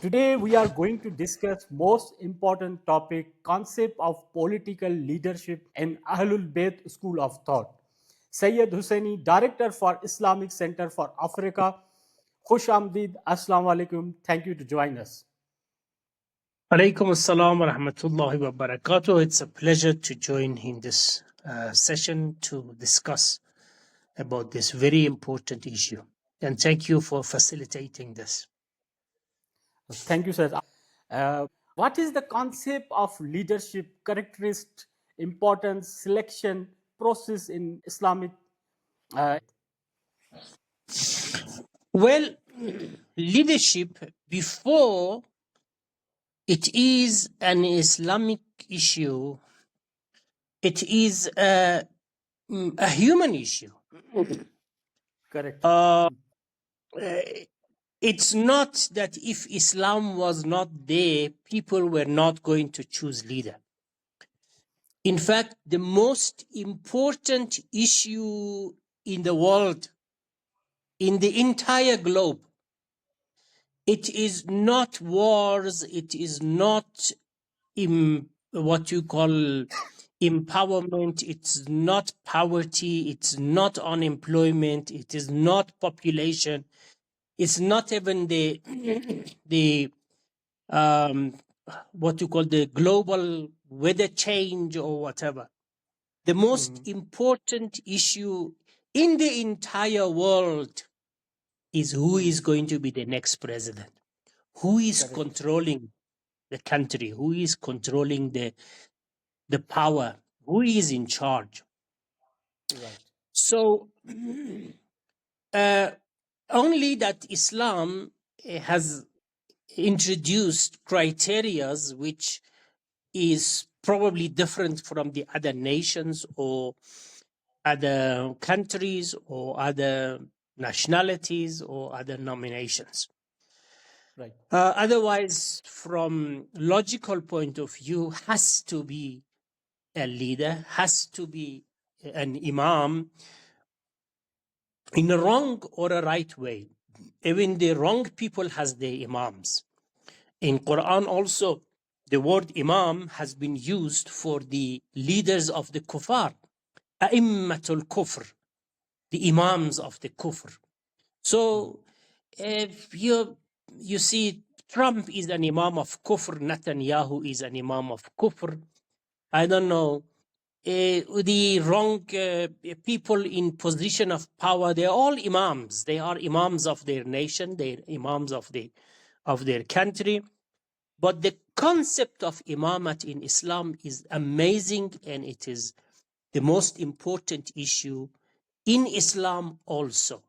Today we are going to discuss most important topic concept of political leadership in Ahlul Bayt School of Thought. Sayed Hosseini, Director for Islamic Centre for Africa. Khush Amdeed, Assalamu alaikum. Thank you to join us. Alaikum assalam wa rahmatullahi wa barakatuh. It's a pleasure to join in this session to discuss about this very important issue. And thank you for facilitating this. Thank you, sir. What is the concept of leadership, characteristic, importance, selection, process in Islamic? Well, leadership, before it is an Islamic issue, it is a human issue. Correct. It's not that if Islam was not there, people were not going to choose leader. In fact, the most important issue in the world, in the entire globe, it is not wars, it is not what you call empowerment, it's not poverty, it's not unemployment, it is not population, it's not even the what you call the global weather change or whatever. The most important issue in the entire world is who is going to be the next president, who is controlling the country, who is controlling the power, who is in charge. Right. So only that Islam has introduced criteria which is probably different from the other nations or other countries or other nationalities or other nominations. Right. Otherwise, from logical point of view, has to be a leader, has to be an imam in a wrong or a right way. Even the wrong people has their imams. In Quran also, the word imam has been used for the leaders of the kuffar, a'immatul kufr, the imams of the kufr. So if you see Trump is an imam of kufr, Netanyahu is an imam of kufr, I don't know, the wrong people in position of power, they're all imams. They are imams of their nation, they're imams of their country. But the concept of imamat in Islam is amazing, and it is the most important issue in Islam also.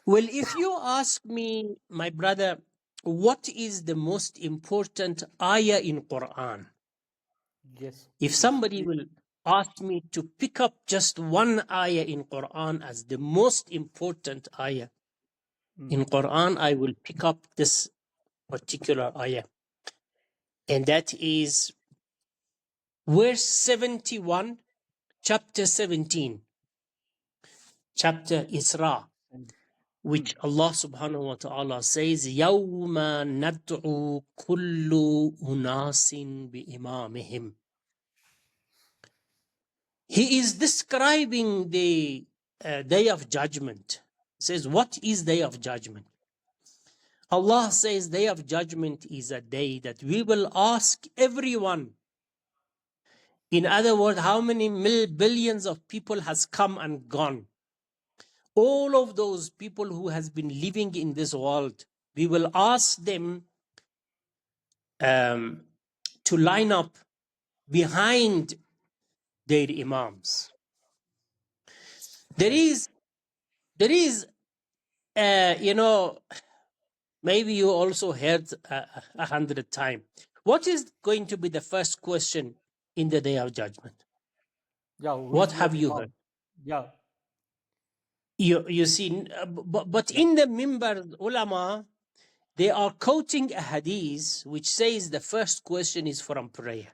Well, if you ask me, my brother, what is the most important ayah in Quran? Yes. If somebody will ask me to pick up just one ayah in Quran as the most important ayah in Quran, I will pick up this particular ayah. And that is verse 71, chapter 17, chapter Isra, which Allah subhanahu wa ta'ala says, يَوْمَ نَدْعُو كُلُّ أُنَاسٍ بِإِمَامِهِمْ. He is describing the day of judgment. He says, what is day of judgment? Allah says day of judgment is a day that we will ask everyone. In other words, how many billions of people has come and gone? All of those people who has been living in this world, we will ask them to line up behind their imams. There is, maybe you also heard 100 times. What is going to be the first question in the day of judgment? Yeah. What have you heard? Yeah. You see, but in the Mimbar ulama, they are quoting a hadith which says the first question is from prayer.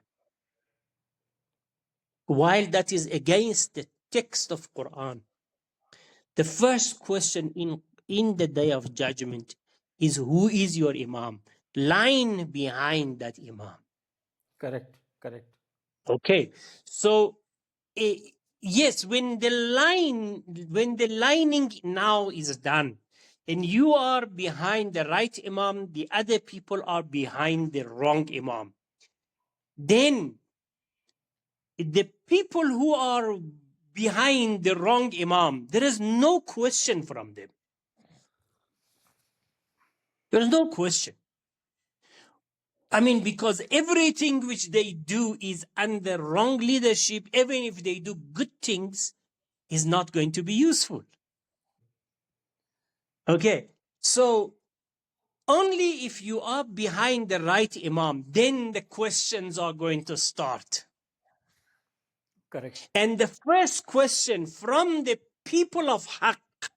While that is against the text of Quran. The first question in the day of judgment is who is your imam. Line behind that imam. Correct. Correct. Okay, so eh, yes, when the lining now is done, and you are behind the right imam, the other people are behind the wrong imam, then the people who are behind the wrong imam, there is no question from them. There is no question. I mean, because everything which they do is under wrong leadership, even if they do good things, is not going to be useful. Okay, so only if you are behind the right imam, then the questions are going to start. Correct. And the first question from the people of Haqq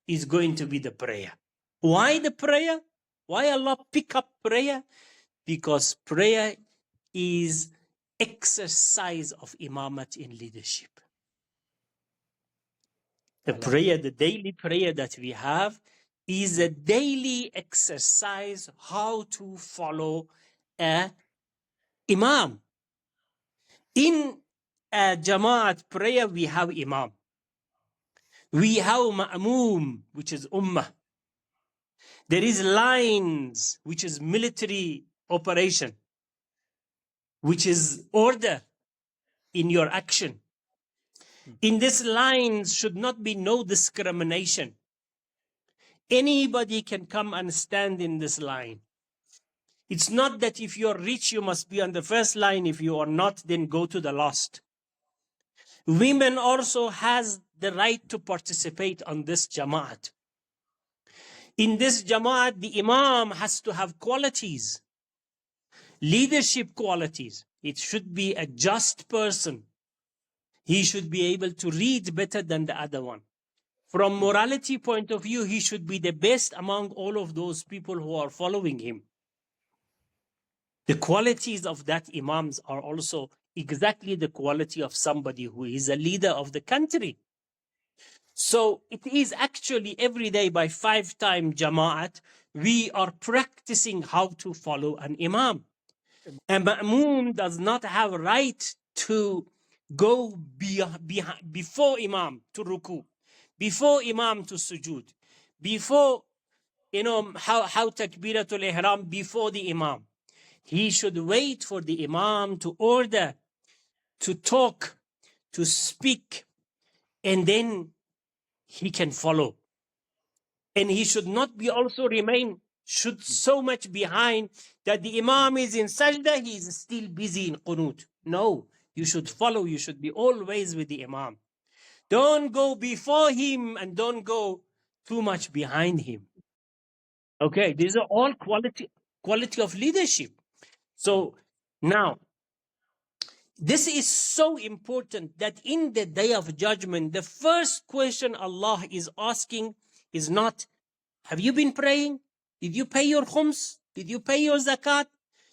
is going to be the prayer. Why the prayer? Why Allah pick up prayer? Because prayer is exercise of imamat in leadership. The Allah. prayer, the daily prayer that we have, is a daily exercise how to follow a imam. In a Jamaat prayer, we have imam. We have ma'mum, which is ummah. There is lines, which is military operation, which is order in your action. In this lines should not be no discrimination. Anybody can come and stand in this line. It's not that if you're rich, you must be on the first line. If you are not, then go to the last. Women also has the right to participate on this Jamaat. In this Jamaat, the Imam has to have qualities, leadership qualities. It should be a just person. He should be able to read better than the other one. From morality point of view, he should be the best among all of those people who are following him. The qualities of that imams are also exactly the quality of somebody who is a leader of the country. So it is actually every day by 5-time Jama'at, we are practicing how to follow an imam. A ma'mum does not have right to go before imam to ruku, before imam to sujood, before, how takbiratul ihram before the imam. He should wait for the imam to order, to talk, to speak, and then he can follow. And he should not be also should so much behind that the imam is in sajda, he is still busy in qunut. No, you should follow, you should be always with the imam. Don't go before him and don't go too much behind him. Okay, these are all quality of leadership. So now, this is so important that in the day of judgment, the first question Allah is asking is not, have you been praying? Did you pay your khums? Did you pay your zakat?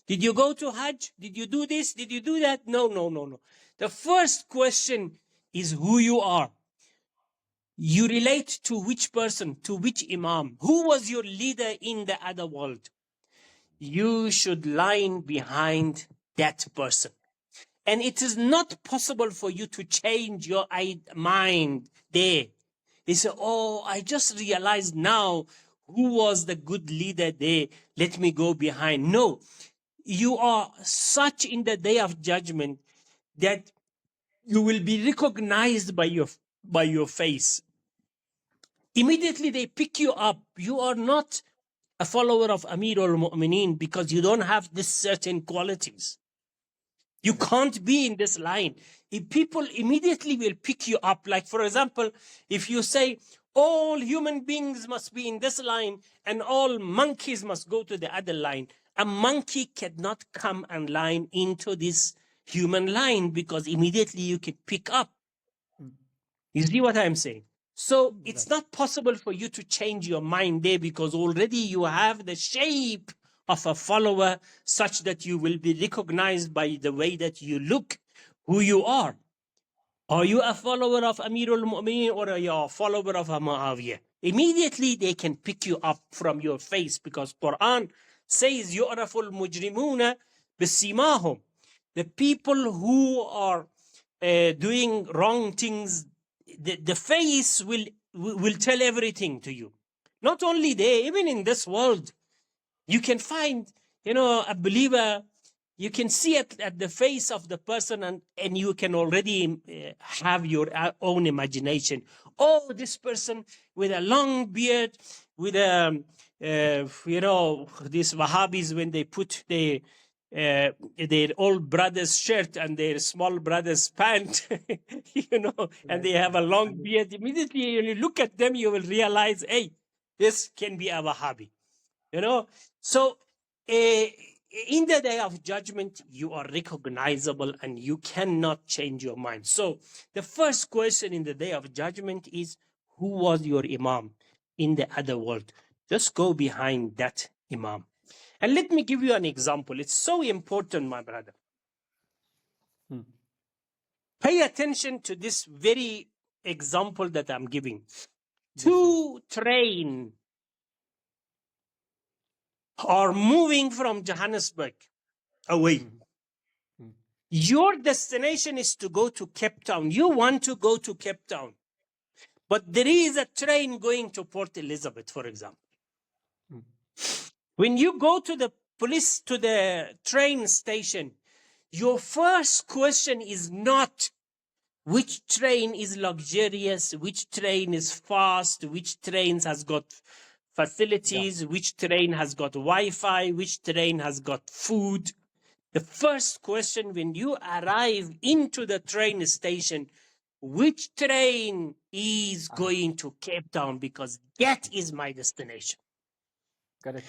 Did you go to Hajj? Did you do this? Did you do that? No, no, no, no. The first question is who you are. You relate to which person, to which imam? Who was your leader in the other world? You should line behind that person. And it is not possible for you to change your mind there. They say, oh, I just realized now who was the good leader there. Let me go behind. No, you are such in the day of judgment that you will be recognized by your face. Immediately they pick you up. You are not a follower of Amir al-Mu'mineen because you don't have these certain qualities. You can't be in this line. If people immediately will pick you up, like for example, if you say all human beings must be in this line and all monkeys must go to the other line, a monkey cannot come and line into this human line because immediately you can pick up. You see what I'm saying? So it's not possible for you to change your mind there because already you have the shape of a follower such that you will be recognized by the way that you look, who you are. Are you a follower of Amirul Mu'mineen or are you a follower of Muawiyah? immediately they can pick you up from your face, because Quran says يُعْرَفُ الْمُجْرِمُونَ بِسِيمَاهُمْ. The people who are doing wrong things, the face will tell everything to you. Not only there, even in this world, you can find, a believer, you can see it at the face of the person, and you can already have your own imagination. Oh, this person with a long beard, with these Wahhabis, when they put their old brother's shirt and their small brother's pant, and they have a long beard. Immediately, when you look at them, you will realize, hey, this can be a Wahhabi. So in the day of judgment, you are recognizable and you cannot change your mind. So the first question in the day of judgment is, who was your imam in the other world? Just go behind that imam. And let me give you an example. It's so important, my brother. Pay attention to this very example that I'm giving. Two trains are moving from Johannesburg away. Your destination is to go to Cape Town. You want to go to Cape Town. But there is a train going to Port Elizabeth, for example. When you go to the train station, your first question is not which train is luxurious, which train is fast, which train has got facilities, which train has got Wi-Fi, which train has got food. The first question when you arrive into the train station, which train is going to Cape Town? Because that is my destination. Correct.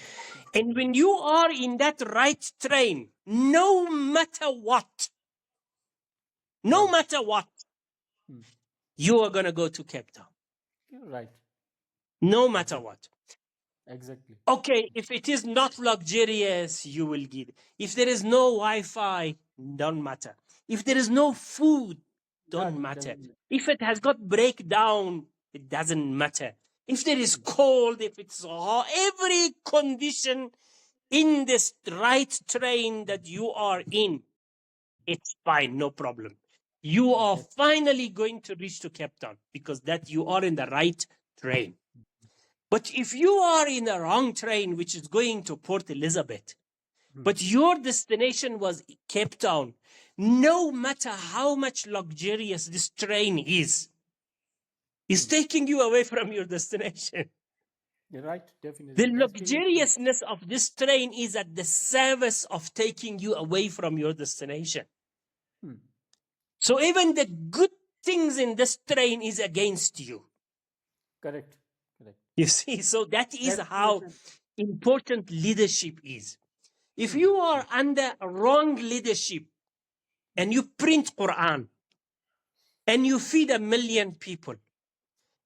And when you are in that right train, no matter what, you are going to go to Cape Town. Right. No matter what. Exactly. Okay, if it is not luxurious, you will get it. If there is no Wi-Fi, don't matter. If there is no food, don't matter. If it has got breakdown, it doesn't matter. If there is cold, if it's hot, every condition in this right train that you are in, it's fine, no problem. You are finally going to reach to Cape Town because that you are in the right train. But if you are in the wrong train, which is going to Port Elizabeth, but your destination was Cape Town, no matter how much luxurious this train is, it's taking you away from your destination. You're right, definitely. The luxuriousness of this train is at the service of taking you away from your destination. So even the good things in this train is against you. Correct. You see, so that is how important leadership is. If you are under wrong leadership and you print Quran and you feed 1 million people,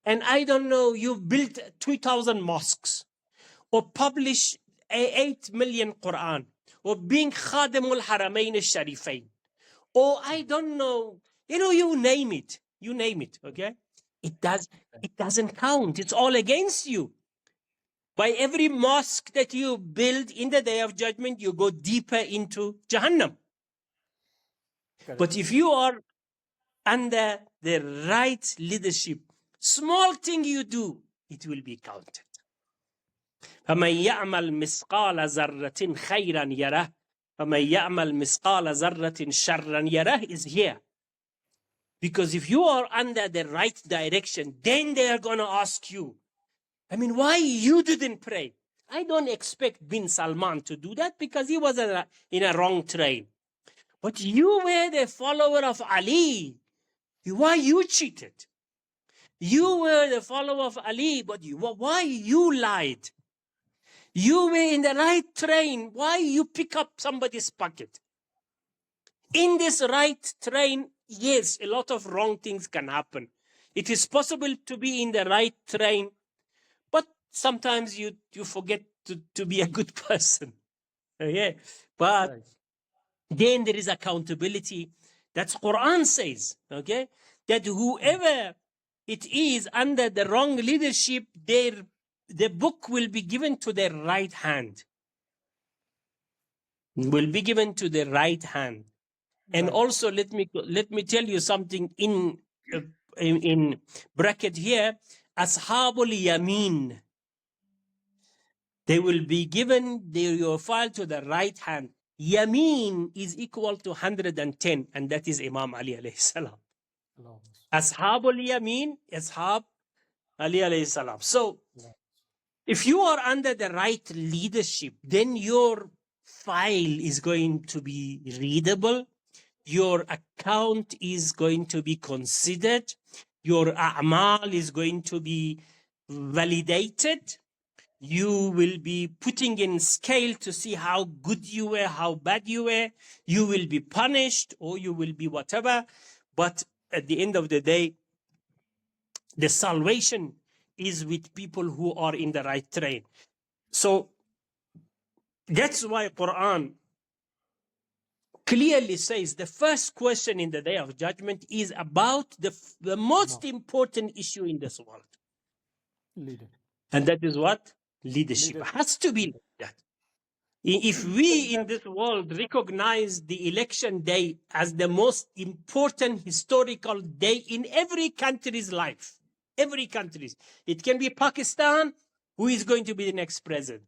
and I don't know, you built 2,000 mosques or publish 8 million Quran or being Khadimul Haramain al-Sharifain, or I don't know, you name it, okay? It doesn't count. It's all against you. By every mosque that you build in the day of judgment, you go deeper into Jahannam. Correct. But if you are under the right leadership, small thing you do, it will be counted. فَمَنْ يَعْمَلْ مِثْقَالَ ذَرَّةٍ خَيْرًا يَرَهُ وَمَنْ يَعْمَلْ مِثْقَالَ ذَرَّةٍ شَرًّا يَرَهُ is here. Because if you are under the right direction, then they are going to ask you, why you didn't pray? I don't expect bin Salman to do that because he was in a wrong train. But you were the follower of Ali. Why you cheated? You were the follower of Ali, but why you lied? You were in the right train. Why you pick up somebody's pocket? In this right train, yes, a lot of wrong things can happen. It is possible to be in the right train, but sometimes you forget to be a good person. Okay? But then there is accountability. That's Quran says, okay? That whoever it is under the wrong leadership, the book will be given to their right hand. Will be given to the right hand. And Right. also, let me tell you something in bracket here. Ashabul Yamin. They will be given your file to the right hand. Yamin is equal to 110, and that is Imam Ali alayhi salam. Hello. Ashabul Yamin, Ashab Ali alayhi salam. So, Right. if you are under the right leadership, then your file is going to be readable. Your account is going to be considered. Your a'mal is going to be validated. You will be putting in scale to see how good you were, how bad you were. You will be punished or you will be whatever. But at the end of the day, the salvation is with people who are in the right train. So that's why Quran clearly says the first question in the day of judgment is about the most important issue in this world. Leader. And that is what? Leadership. Leader. Has to be like that. If we in this world recognize the election day as the most important historical day in every country's life, every country's, it can be Pakistan, who is going to be the next president?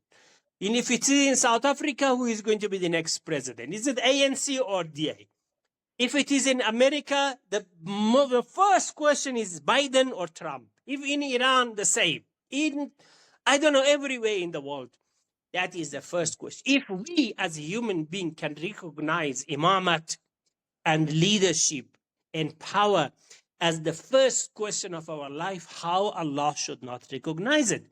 And if it's in South Africa, who is going to be the next president? Is it ANC or DA? If it is in America, the first question is Biden or Trump. If in Iran, the same. In, I don't know, everywhere in the world. That is the first question. If we as a human being can recognize imamat and leadership and power as the first question of our life, how Allah should not recognize it?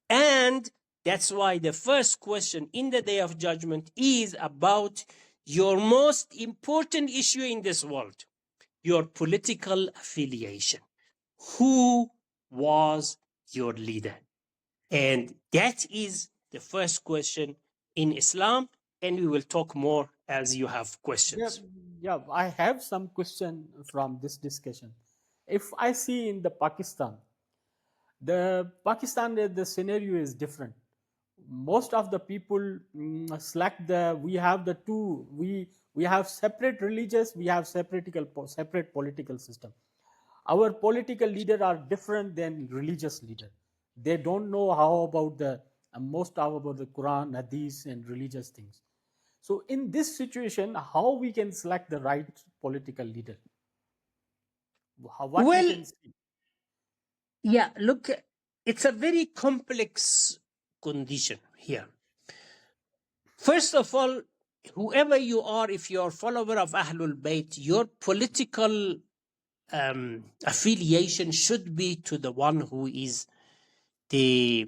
And that's why the first question in the day of judgment is about your most important issue in this world, your political affiliation. Who was your leader? And that is the first question in Islam. And we will talk more as you have Yeah, questions. yeah. I have some question from this discussion. If I see in the scenario is different. Most of the people select we have the two we have separate religious, we have separate political system. Our political leader are different than religious leader. They don't know how about the most how about the Quran, Hadith, and religious things. So in this situation, how we can select the right political leader? What we Well, can see? yeah, look, it's a very complex condition here. First of all, whoever you are, if you're a follower of Ahlul Bayt, your political affiliation should be to the one who is the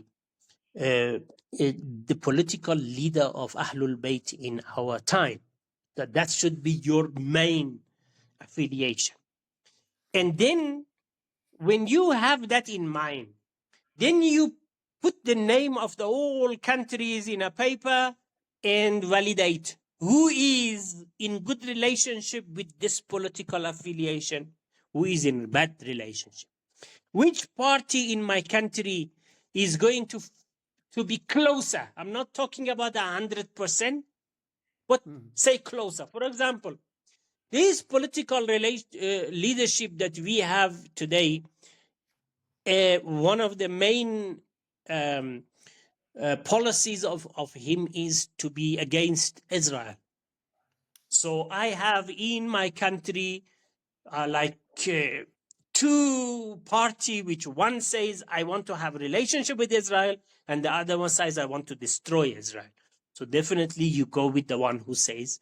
the political leader of Ahlul Bayt in our time. That should be your main affiliation. And then when you have that in mind, then you put the name of the all countries in a paper and validate who is in good relationship with this political affiliation, who is in bad relationship. Which party in my country is going to be closer? I'm not talking about 100%, but say closer. For example, this political leadership that we have today, one of the main policies of him is to be against Israel. So I have in my country two party, which one says I want to have a relationship with Israel, and the other one says I want to destroy Israel. So definitely you go with the one who says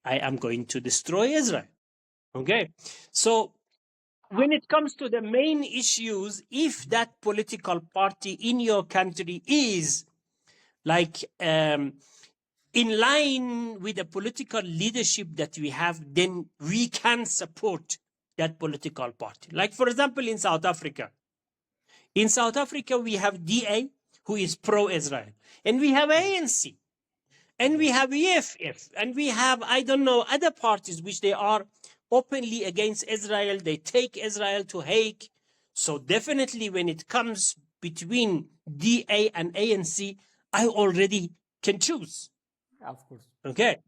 I am going to destroy Israel. Okay, so when it comes to the main issues, if that political party in your country is like in line with the political leadership that we have, then we can support that political party. Like, for example, in South Africa. In South Africa, we have DA, who is pro-Israel. And we have ANC. And we have EFF. And we have, I don't know, other parties which they are openly against Israel. They take Israel to Hague So definitely when it comes between DA and ANC, I already can choose. Of course. Okay.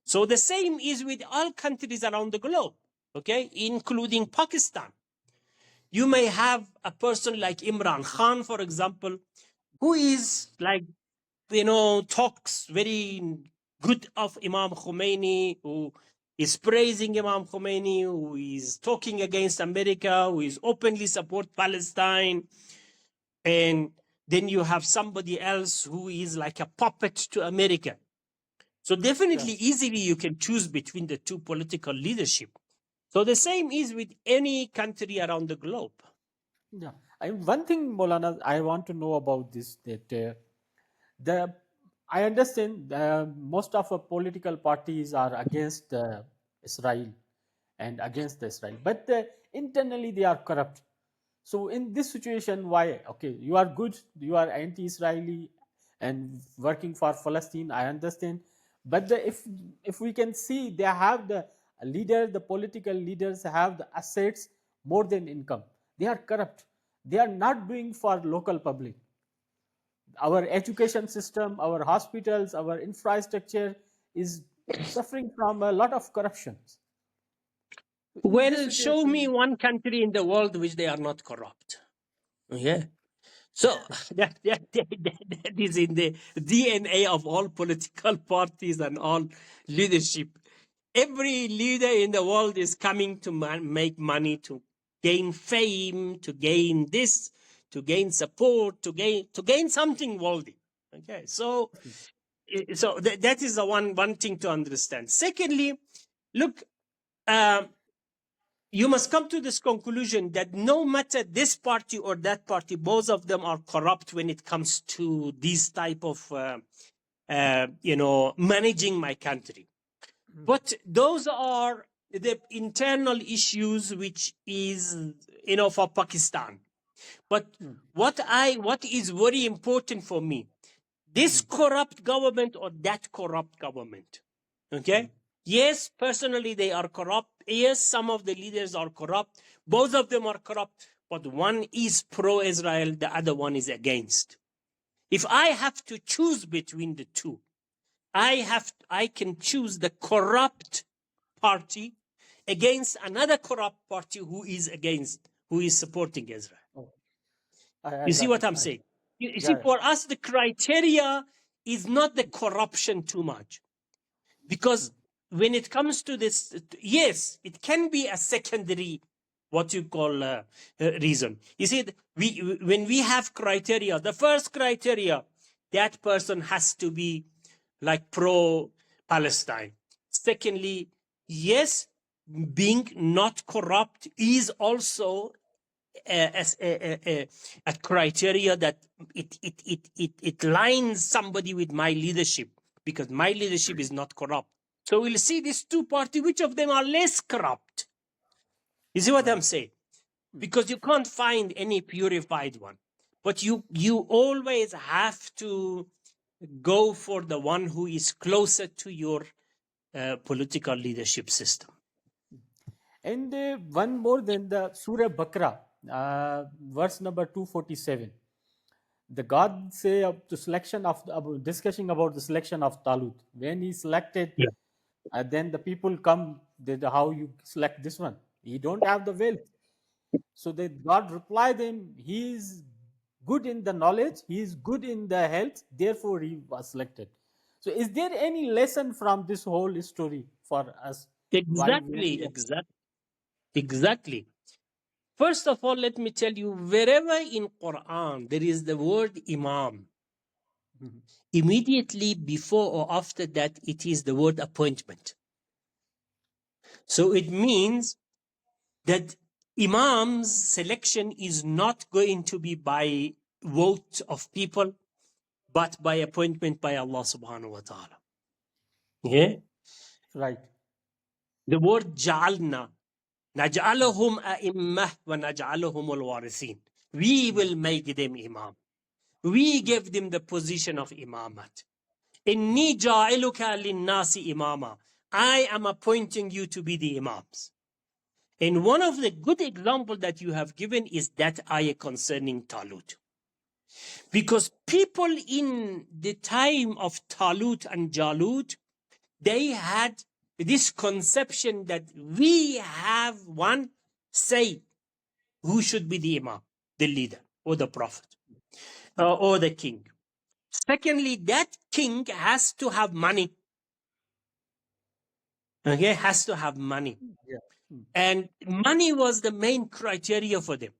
So the same is with all countries around the globe, okay, including Pakistan. You may have a person like Imran Khan, for example, who is like, talks very good of Imam Khomeini, who is praising Imam Khomeini, who is talking against America, who is openly support Palestine. And then you have somebody else who is like a puppet to America. So definitely, easily you can choose between the two political leadership. So the same is with any country around the globe. Yeah. One thing, Molana, I want to know about this, that the I understand most of the political parties are against Israel and against Israel, but internally they are corrupt. So in this situation, why? Okay, you are good, you are anti-Israeli and working for Palestine. I understand, but if we can see, they have the leader, the political leaders have the assets more than income. They are corrupt. They are not doing for local public. Our education system, our hospitals, our infrastructure is suffering from a lot of corruptions. In this Well, show me situation, one country in the world which they are not corrupt. Yeah. So that is in the DNA of all political parties and all leadership. Every leader in the world is coming to make money, to gain fame, to gain this, to gain support, to gain something worldly. Okay, so that is the one thing to understand. Secondly, look, you must come to this conclusion that no matter this party or that party, both of them are corrupt when it comes to these type of managing my country. But those are the internal issues which is for Pakistan. But what is very important for me, this corrupt government or that corrupt government, okay? Yes, personally they are corrupt. Yes, some of the leaders are corrupt. Both of them are corrupt, but one is pro-Israel, the other one is against. If I have to choose between the two, I can choose the corrupt party against another corrupt party who is supporting Israel. oh, I You see got what it. I'm saying? You see, Yeah, for us, the criteria is not the corruption too much. Because when it comes to this, yes, it can be a secondary, what you call reason. You see, when we have criteria, the first criteria, that person has to be like pro-Palestine. Secondly, yes, being not corrupt is also as a criteria that it lines somebody with my leadership, because my leadership is not corrupt. So we'll see these two parties, which of them are less corrupt. You see what I'm saying? Because you can't find any purified one. But you always have to go for the one who is closer to your political leadership system. and one more than the Surah Bakra, verse number 247. The God say of the selection of discussing about the selection of Talut. When he selected, Yeah. then the people come. How you select this one? He don't have the wealth. So God replied them, he is good in the knowledge, he is good in the health, therefore he was selected. So is there any lesson from this whole story for us? Why when Exactly, we exactly. First of all, let me tell you, wherever in Quran there is the word Imam, Mhm. immediately before or after that, it is the word appointment. So it means that Imam's selection is not going to be by vote of people, but by appointment by Allah subhanahu wa ta'ala. Yeah? Right. The word ja'alna, naj'alahum a'immah wa naj'alahum al-warithin. We will make them imam. We gave them the position of imamat. Inni ja'iluka linnasi imama. I am appointing you to be the imams. And one of the good examples that you have given is that ayah concerning Talut. Because people in the time of Talut and Jalut, they had this conception that we have one say who should be the imam, the leader, or the prophet, or the king. Secondly, that king has to have money. Okay, has to have money. Yeah. Mm. And money was the main criteria for them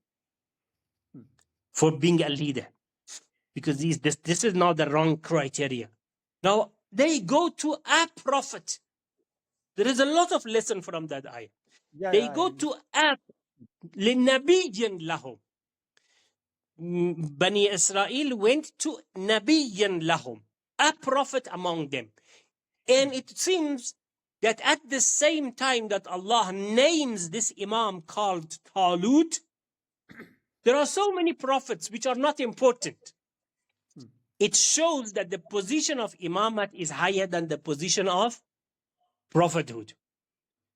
for being a leader. Because this is not the wrong criteria. Now, they go to a prophet. There is a lot of lesson from that ayah. Yeah, They yeah, go to a لِنَبِيٍّ لَهُمْ. Bani Israel went to Nabiyyan lahum, a prophet among them. And it seems that at the same time that Allah names this imam called Talut, there are so many prophets which are not important. It shows that the position of imamat is higher than the position of prophethood.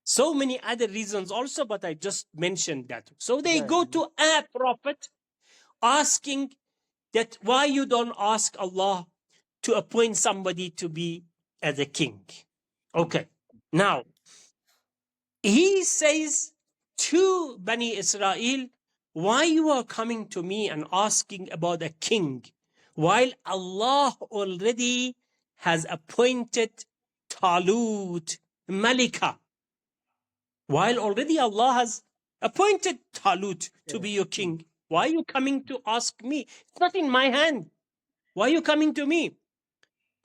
So many other reasons also, but I just mentioned that. So they yeah, go yeah. to a prophet asking that why you don't ask Allah to appoint somebody to be as a king. Okay. Now, he says to Bani Israel, why you are coming to me and asking about a king while Allah already has appointed Talut Malika, while already Allah has appointed Talut to be your king. Why are you coming to ask me? It's not in my hand. Why are you coming to me?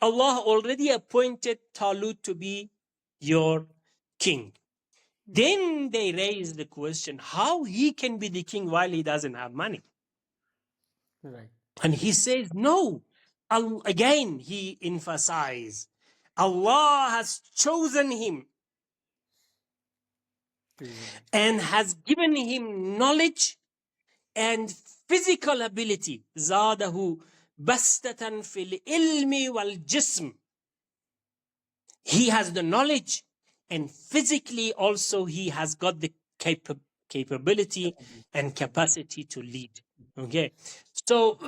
Allah already appointed Talut to be your king. Then they raise the question, how he can be the king while he doesn't have money? Right. And he says, no. Again, he emphasizes, Allah has chosen him and has given him knowledge and physical ability. زاده بسطة في العلم والجسم. He has the knowledge, and physically also he has got the capability and capacity to lead. Okay, so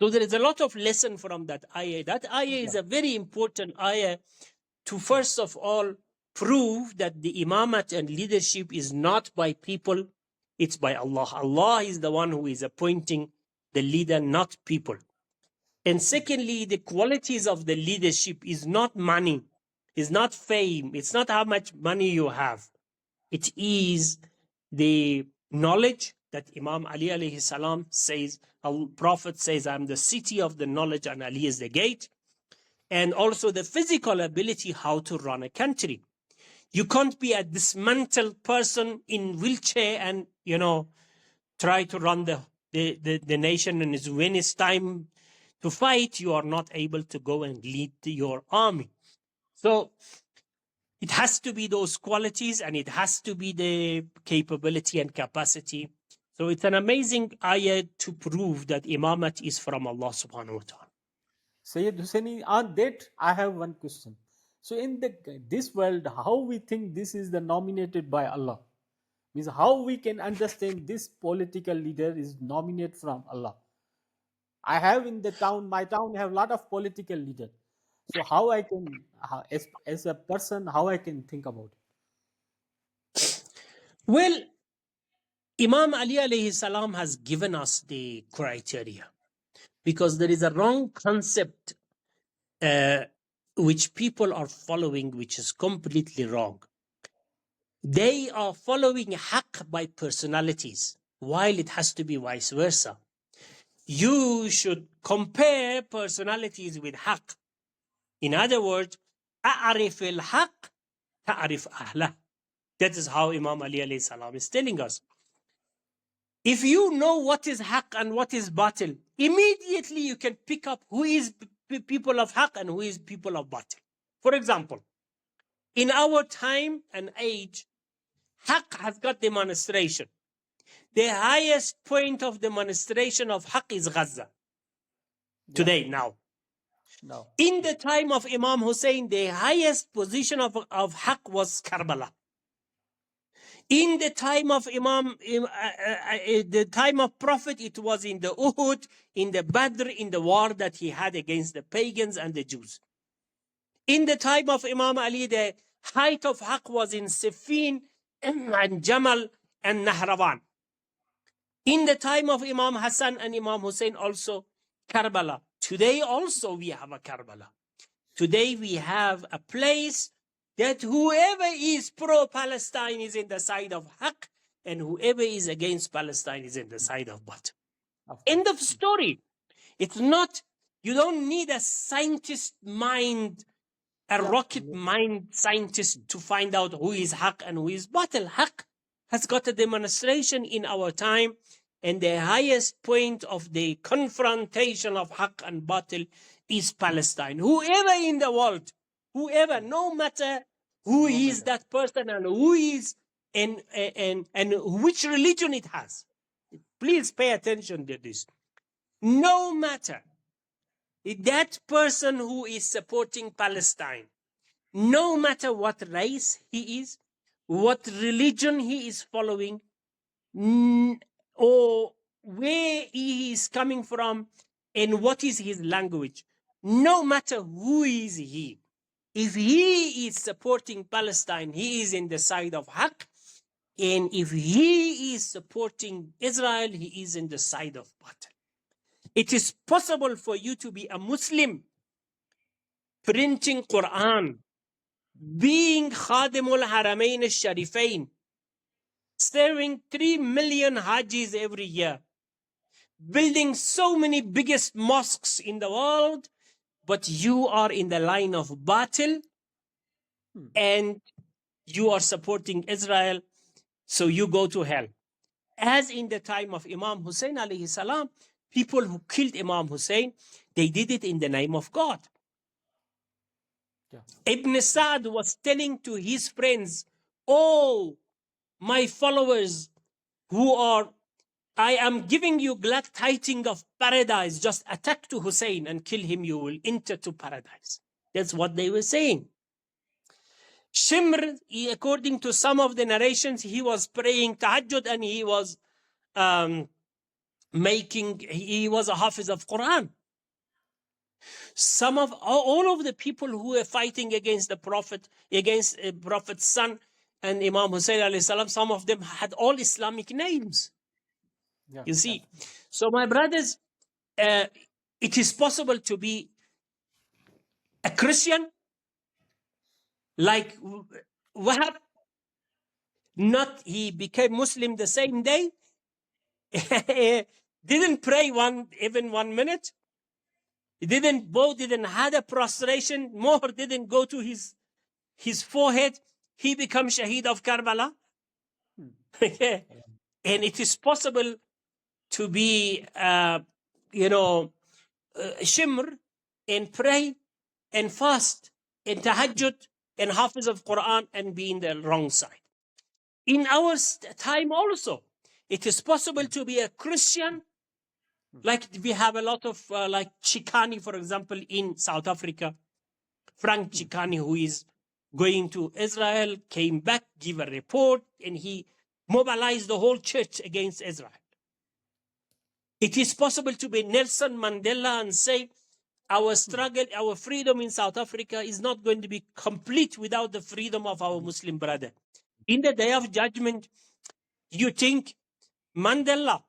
so there is a lot of lesson from that ayah. That ayah is a very important ayah to first of all prove that the imamat and leadership is not by people, it's by Allah. Allah is the one who is appointing the leader, not people. And secondly, the qualities of the leadership is not money, is not fame, it's not how much money you have. It is the knowledge that Imam Ali alayhi salam says, a prophet says, I'm the city of the knowledge and Ali is the gate. And also the physical ability how to run a country. You can't be a dismantled person in wheelchair and, try to run the nation. And when it's time to fight, you are not able to go and lead your army. So it has to be those qualities, and it has to be the capability and capacity. So it's an amazing ayah to prove that imamat is from Allah subhanahu wa ta'ala. Sayed Hosseini, on that, I have one question. So, in this world, how we think this is the nominated by Allah? Means how we can understand this political leader is nominated from Allah? I have in the town, my town have a lot of political leaders. So, how I can, as a person, how I can think about it? Well, Imam Ali alayhi salam has given us the criteria, because there is a wrong concept which people are following, which is completely wrong. They are following haqq by personalities, while it has to be vice versa. You should compare personalities with haqq. In other words, أعرف الحق تعرف أهله. That is how Imam Ali alayhi salam is telling us. If you know what is haqq and what is batil, immediately you can pick up who is people of haqq and who is people of batil. For example, in our time and age, haqq has got demonstration. The highest point of demonstration of haqq is Gaza. Today, now. No. In the time of Imam Hussein, the highest position of haqq was Karbala. In the time of the time of Prophet, it was in the Uhud, in the Badr, in the war that he had against the pagans and the Jews. In the time of Imam Ali, the height of Haqq was in Siffin and Jamal and Nahrawan. In the time of Imam Hassan and Imam Hussein, also Karbala. Today also we have a Karbala. Today we have a place that whoever is pro-Palestine is in the side of Haqq, and whoever is against Palestine is in the side of Batil. End of story. It's not, you don't need a scientist mind, a rocket mind scientist to find out who is Haqq and who is Batil. Haqq has got a demonstration in our time, and the highest point of the confrontation of Haqq and Batil is Palestine. Whoever in the world, whoever, no matter who is that person and who is and which religion it has. Please pay attention to this. No matter that person who is supporting Palestine, no matter what race he is, what religion he is following, or where he is coming from, and what is his language, no matter who is he, if he is supporting Palestine, he is in the side of Haqq, and if he is supporting Israel, he is in the side of Batil. It is possible for you to be a Muslim, printing Quran, being Khadimul Haramain al-Sharifain, serving 3 million Hajis every year, building so many biggest mosques in the world, but you are in the line of Batil and you are supporting Israel, so you go to hell. As in the time of Imam Hussein alayhi salam, people who killed Imam Hussein, they did it in the name of God. Ibn Sa'd was telling to his friends, oh, my followers who are, I am giving you glad tidings of paradise. Just attack to Hussein and kill him, you will enter to paradise. That's what they were saying. Shimr, according to some of the narrations, he was praying tahajjud and he was he was a hafiz of Quran. Some of all of the people who were fighting against the Prophet, against Prophet's son and Imam Hussein alayhi salam, some of them had all Islamic names. You see, so my brothers, it is possible to be a Christian like Wahab. Not he became Muslim the same day, didn't pray even 1 minute, he didn't bow, didn't had a prostration, more didn't go to his forehead, he becomes Shaheed of Karbala. And it is possible to be, Shimr and pray and fast and tahajjud and hafiz of Quran and be in the wrong side. In our time also, it is possible to be a Christian, like we have a lot of, like Chikani, for example, in South Africa. Frank Chikani, who is going to Israel, came back, give a report, and he mobilized the whole church against Israel. It is possible to be Nelson Mandela and say, our struggle, our freedom in South Africa is not going to be complete without the freedom of our Muslim brother. In the day of judgment, you think Mandela,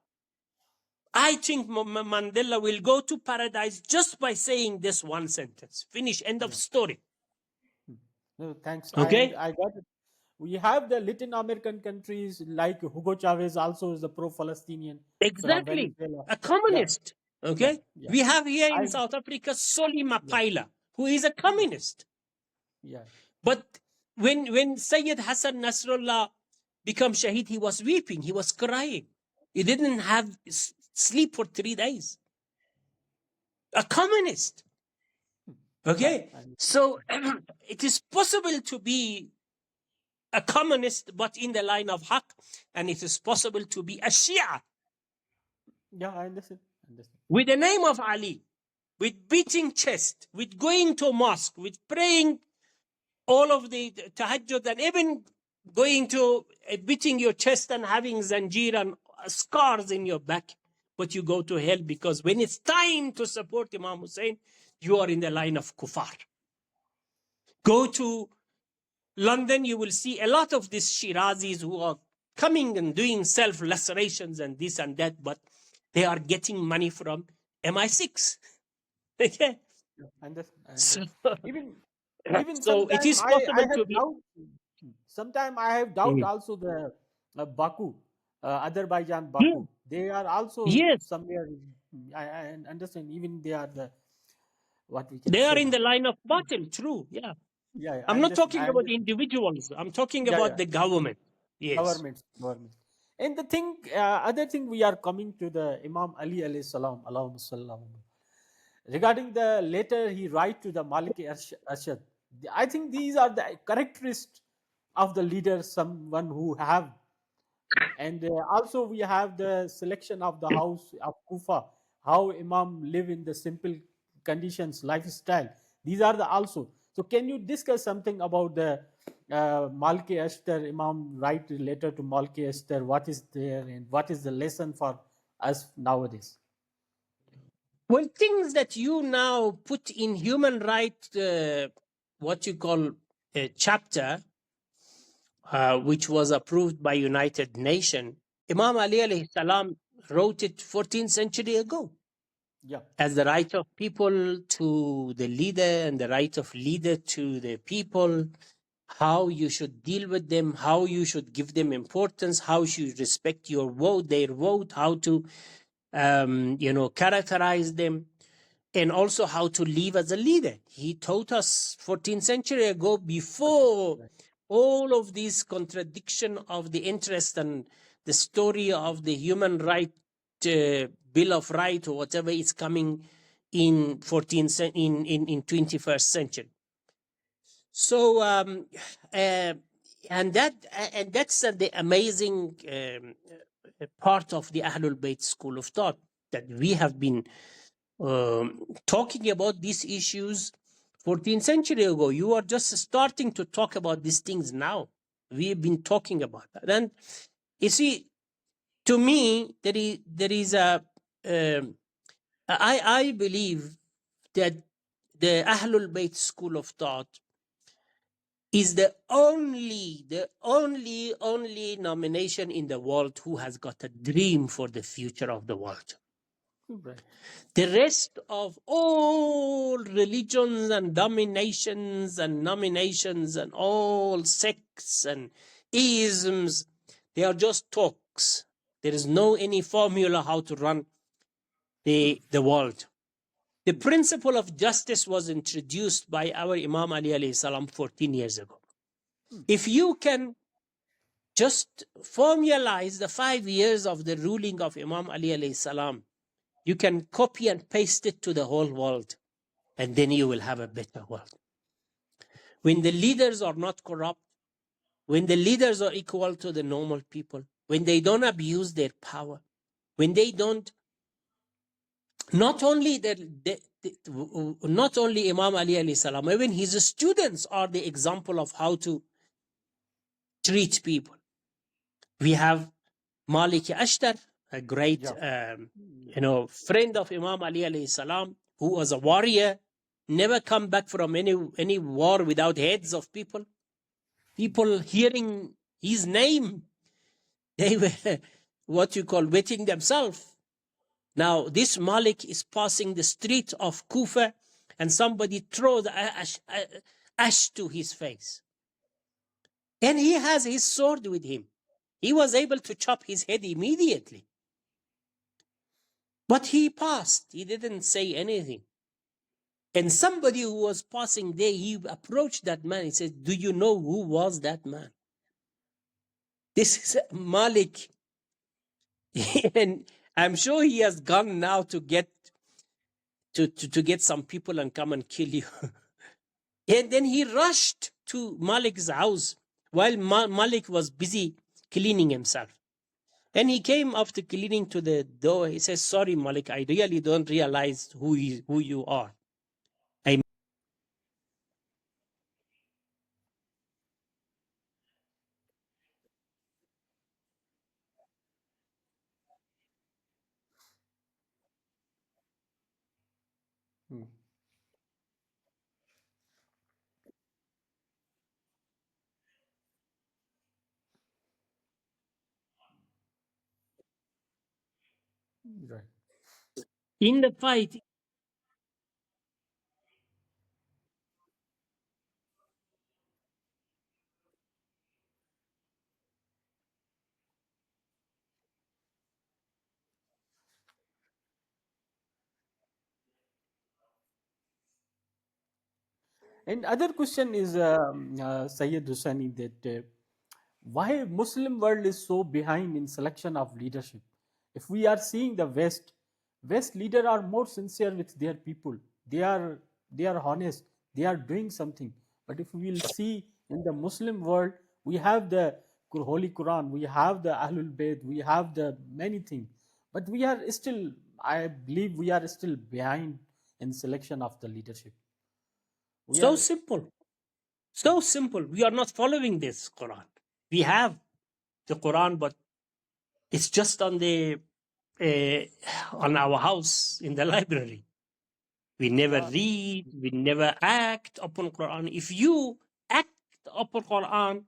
I think Mandela will go to paradise just by saying this one sentence. Finish, end of story. No, thanks. Okay? I got it. We have the Latin American countries like Hugo Chavez also is a pro-Palestinian from Exactly. Venezuela. A communist. Okay? Yeah. We have here in I- South Africa Solly Mapaila, who is a communist. Yeah. But when Sayyid Hassan Nasrallah became Shaheed, he was weeping, he was crying. He didn't have sleep for 3 days. A communist. Okay? So it is possible to be a communist, but in the line of Haqq, and it is possible to be a Shia Yeah, I understand. with the name of Ali, with beating chest, with going to mosque, with praying all of the tahajjud, and even going to beating your chest and having zanjir and scars in your back, but you go to hell because when it's time to support Imam Hussein, you are in the line of kuffar. Go to London, you will see a lot of these Shirazis who are coming and doing self-lacerations and this and that, but they are getting money from MI6. Okay? And So, even so it sometime is I possible have to be. doubt. Sometime I have doubt Mm. also the Baku, Azerbaijan Yeah. Baku. They are also Yes, somewhere. I understand. Even they are the what we can they are say in the now. line of battle, true. Yeah. Yeah, I'm I not understand. talking I about understand. individuals. I'm talking Yeah, about yeah. the government. Yes. Government. And the thing, other thing, we are coming to the Imam Ali alayhi salam, Allahumma salli ala Muhammad. Regarding the letter he write to the Malik Arshad, I think these are the characteristics of the leader, someone who have. And also we have the selection of the house of Kufa, how Imam live in the simple conditions, lifestyle. These are the also. So can you discuss something about the Malki Ashtar, Imam write a letter to Malki Ashtar, what is there and what is the lesson for us nowadays? Well, things that you now put in human right, what you call a chapter, which was approved by United Nations, Imam Ali alayhi salam wrote it 14th century ago Yeah. as the right of people to the leader and the right of leader to the people, how you should deal with them, how you should give them importance, how you should respect your vote, their vote, how to characterize them, and also how to live as a leader. He taught us 14th century ago, before Right. all of these contradiction of the interest and the story of the human right, bill of right or whatever is coming in in 21st century. So and that's the amazing part of the Ahlul Bayt school of thought, that we have been talking about these issues 14th century ago. You are just starting to talk about these things now. We've been talking about that. And you see, to me, there is I believe that the Ahlul Bayt school of thought is the only nomination in the world who has got a dream for the future of the world. Right. The rest of all religions and dominations and nominations and all sects and isms, they are just talks. There is no any formula how to run the world. The principle of justice was introduced by our Imam Ali alayhi salam 14 years ago. If you can just formalize the 5 years of the ruling of Imam Ali alayhi salam, you can copy and paste it to the whole world, and then you will have a better world. When the leaders are not corrupt, when the leaders are equal to the normal people, when they don't abuse their power, when they don't, not only not only Imam Ali alayhi salam, even his students are the example of how to treat people. We have Malik Ashtar, a great Yeah. friend of Imam Ali alayhi salam, who was a warrior, never come back from any war without heads of people. People hearing his name, they were what you call wetting themselves. Now this Malik is passing the street of Kufa, and somebody throw the ash to his face, and he has his sword with him. He was able to chop his head immediately. But he passed. He didn't say anything. And somebody who was passing there, he approached that man. He said, "Do you know who was that man?" This is Malik. And I'm sure he has gone now to get get some people and come and kill you. And then he rushed to Malik's house while Malik was busy cleaning himself. And he came after cleaning to the door. He says, "Sorry, Malik, I really don't realize who you are. Hmm. Right. In the fight, And other question is, Sayed Hosseini, that why Muslim world is so behind in selection of leadership? If we are seeing the West leader are more sincere with their people. They are honest. They are doing something. But if we will see in the Muslim world, we have the Holy Quran, we have the Ahlul Bayt, we have the many things. But we are still, I believe, we are still behind in selection of the leadership. We so are. simple, so simple. We are not following this Quran. We have the Quran, but it's just on our house in the library. We never Yeah. read, we never act upon Quran. If you act upon Quran,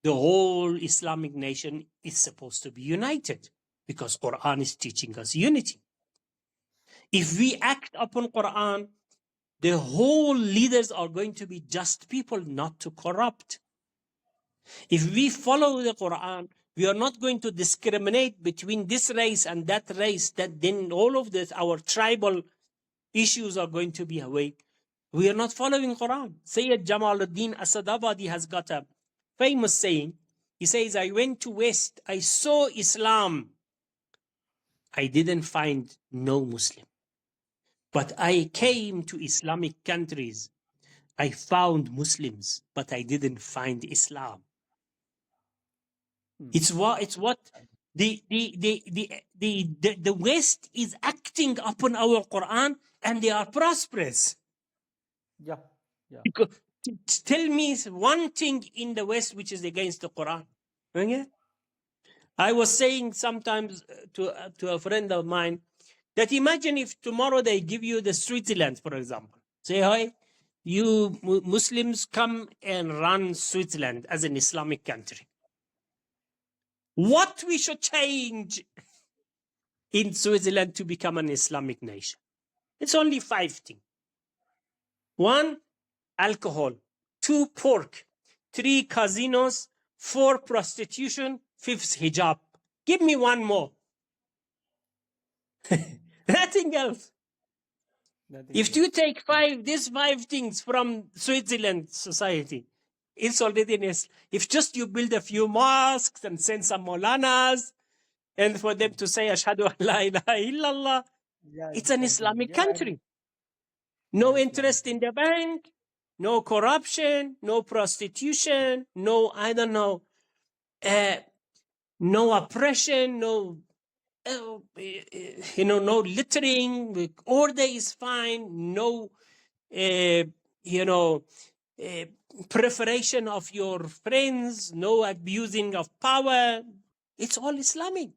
the whole Islamic nation is supposed to be united because Quran is teaching us unity. If we act upon Quran, the whole leaders are going to be just people, not to corrupt. If we follow the Quran, we are not going to discriminate between this race and that race, that then all of this, our tribal issues are going to be away. We are not following Quran. Sayyid Jamaluddin Asadabadi has got a famous saying. He says, I went to West, I saw Islam. I didn't find no Muslim. But I Yeah. came to Islamic countries. I found Muslims, but I didn't find Islam. Hmm. It's what the West is acting upon our Quran, and they are prosperous. Yeah. Yeah. Because, tell me one thing in the West which is against the Quran. Okay? I was saying sometimes to a friend of mine that imagine if tomorrow they give you the Switzerland, for example. Say, hi, you Muslims come and run Switzerland as an Islamic country. What we should change in Switzerland to become an Islamic nation? It's only 5 things. 1, alcohol. 2, pork. 3, casinos. 4, prostitution. 5th, hijab. Give me one more. Nothing else. Nothing If else. you take these 5 things from Switzerland society, it's already if just you build a few mosques and send some Molanas and for them Hmm. to say Ashhadu an la ilaha illallah, Yeah, it's an exactly. Islamic Yeah, country. yeah, No Islamic. interest in the bank, no corruption, no prostitution, no, I don't know, uh, no oppression, no, no littering. Order is fine. No, uh, you know, uh, preparation of your friends, no abusing of power. It's all Islamic.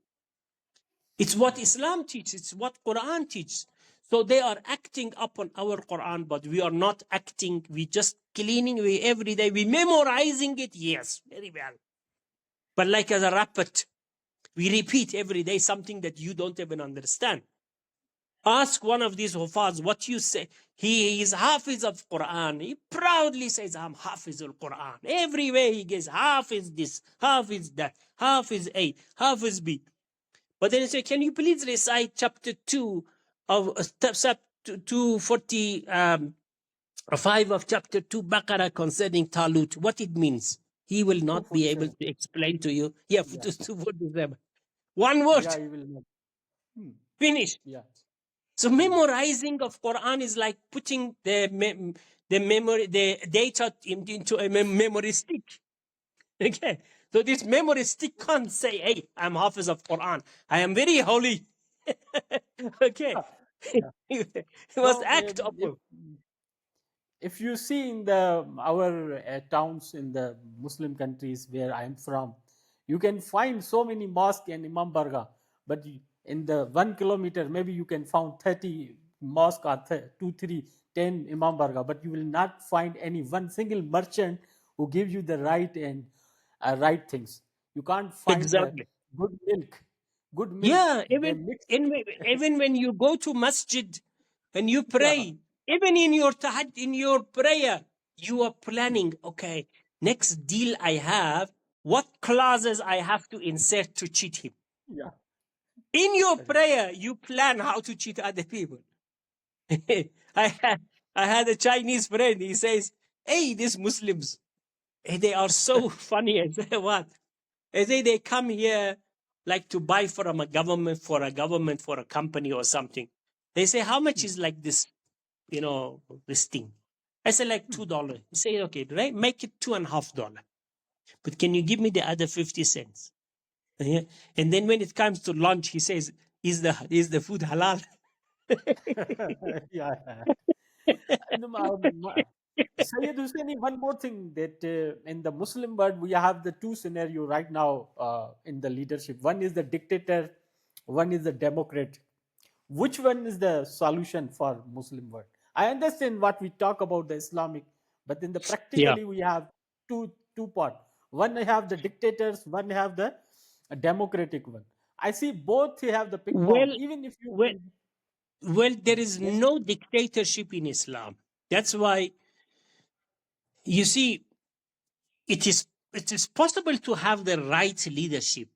It's what Islam teaches. It's what Quran teaches. So they are acting upon our Quran, but we are not acting. We just cleaning. We every day we memorizing it. Yes, very well. But like as a rabbit, we repeat every day something that you don't even understand. Ask one of these Hufaz what you say. He is Hafiz of Quran. He proudly says, I'm Hafiz al Quran. Everywhere he goes, Hafiz this, Hafiz that, Hafiz A, Hafiz B. But then he said, can you please recite chapter 2 of 245 of chapter 2 Baqarah concerning Talut, what it means? He will not be able 247. to explain to you. Yeah, Yeah. 247. One Yeah, word, you will know. Hmm. finish. Yeah. So Hmm. memorizing of Quran is like putting the memory, the data into a memory stick. Okay. So this memory stick can't say, hey, I'm Hafiz of Quran. I am very holy. Okay. Yeah. You must So act upon. if you see in the our towns in the Muslim countries where I am from, you can find so many mosques and imam barga, but in the 1 kilometer maybe you can find 30 mosque or 2, 3, 10 Imam Barga, but you will not find any one single merchant who gives you the right and right things. You can't find the Exactly. good milk. Good milk. Yeah, They mix. even when you go to masjid and you Yeah, pray, even in your in your prayer, you are planning, okay, next deal I have, what clauses I have to insert to cheat him. yeah. In your Correct. prayer, you plan how to cheat other people. I had I had a Chinese friend. He says, "Hey, these Muslims, they are so funny." I say, "What?" I say they come here like to buy from a government, for a company or something. They say, "How much is like this? This thing?" I say like $2. He say, "Okay, right, make it $2.50. But can you give me the other 50 cents?" Yeah. And then when it comes to lunch, he says, "Is the food halal?" Yeah. And, Sayyid Husseini, one more thing that in the Muslim world, we have the two scenario right now in the leadership. One is the dictator, one is the democrat. Which one is the solution for Muslim world? I understand what we talk about the Islamic, but in the Yeah. practically we have two part. One have the dictators, one have the democratic one. I see both have the pitfall. Well, Even if you well, well, there is yes. no dictatorship in Islam. That's why you see it is possible to have the right leadership,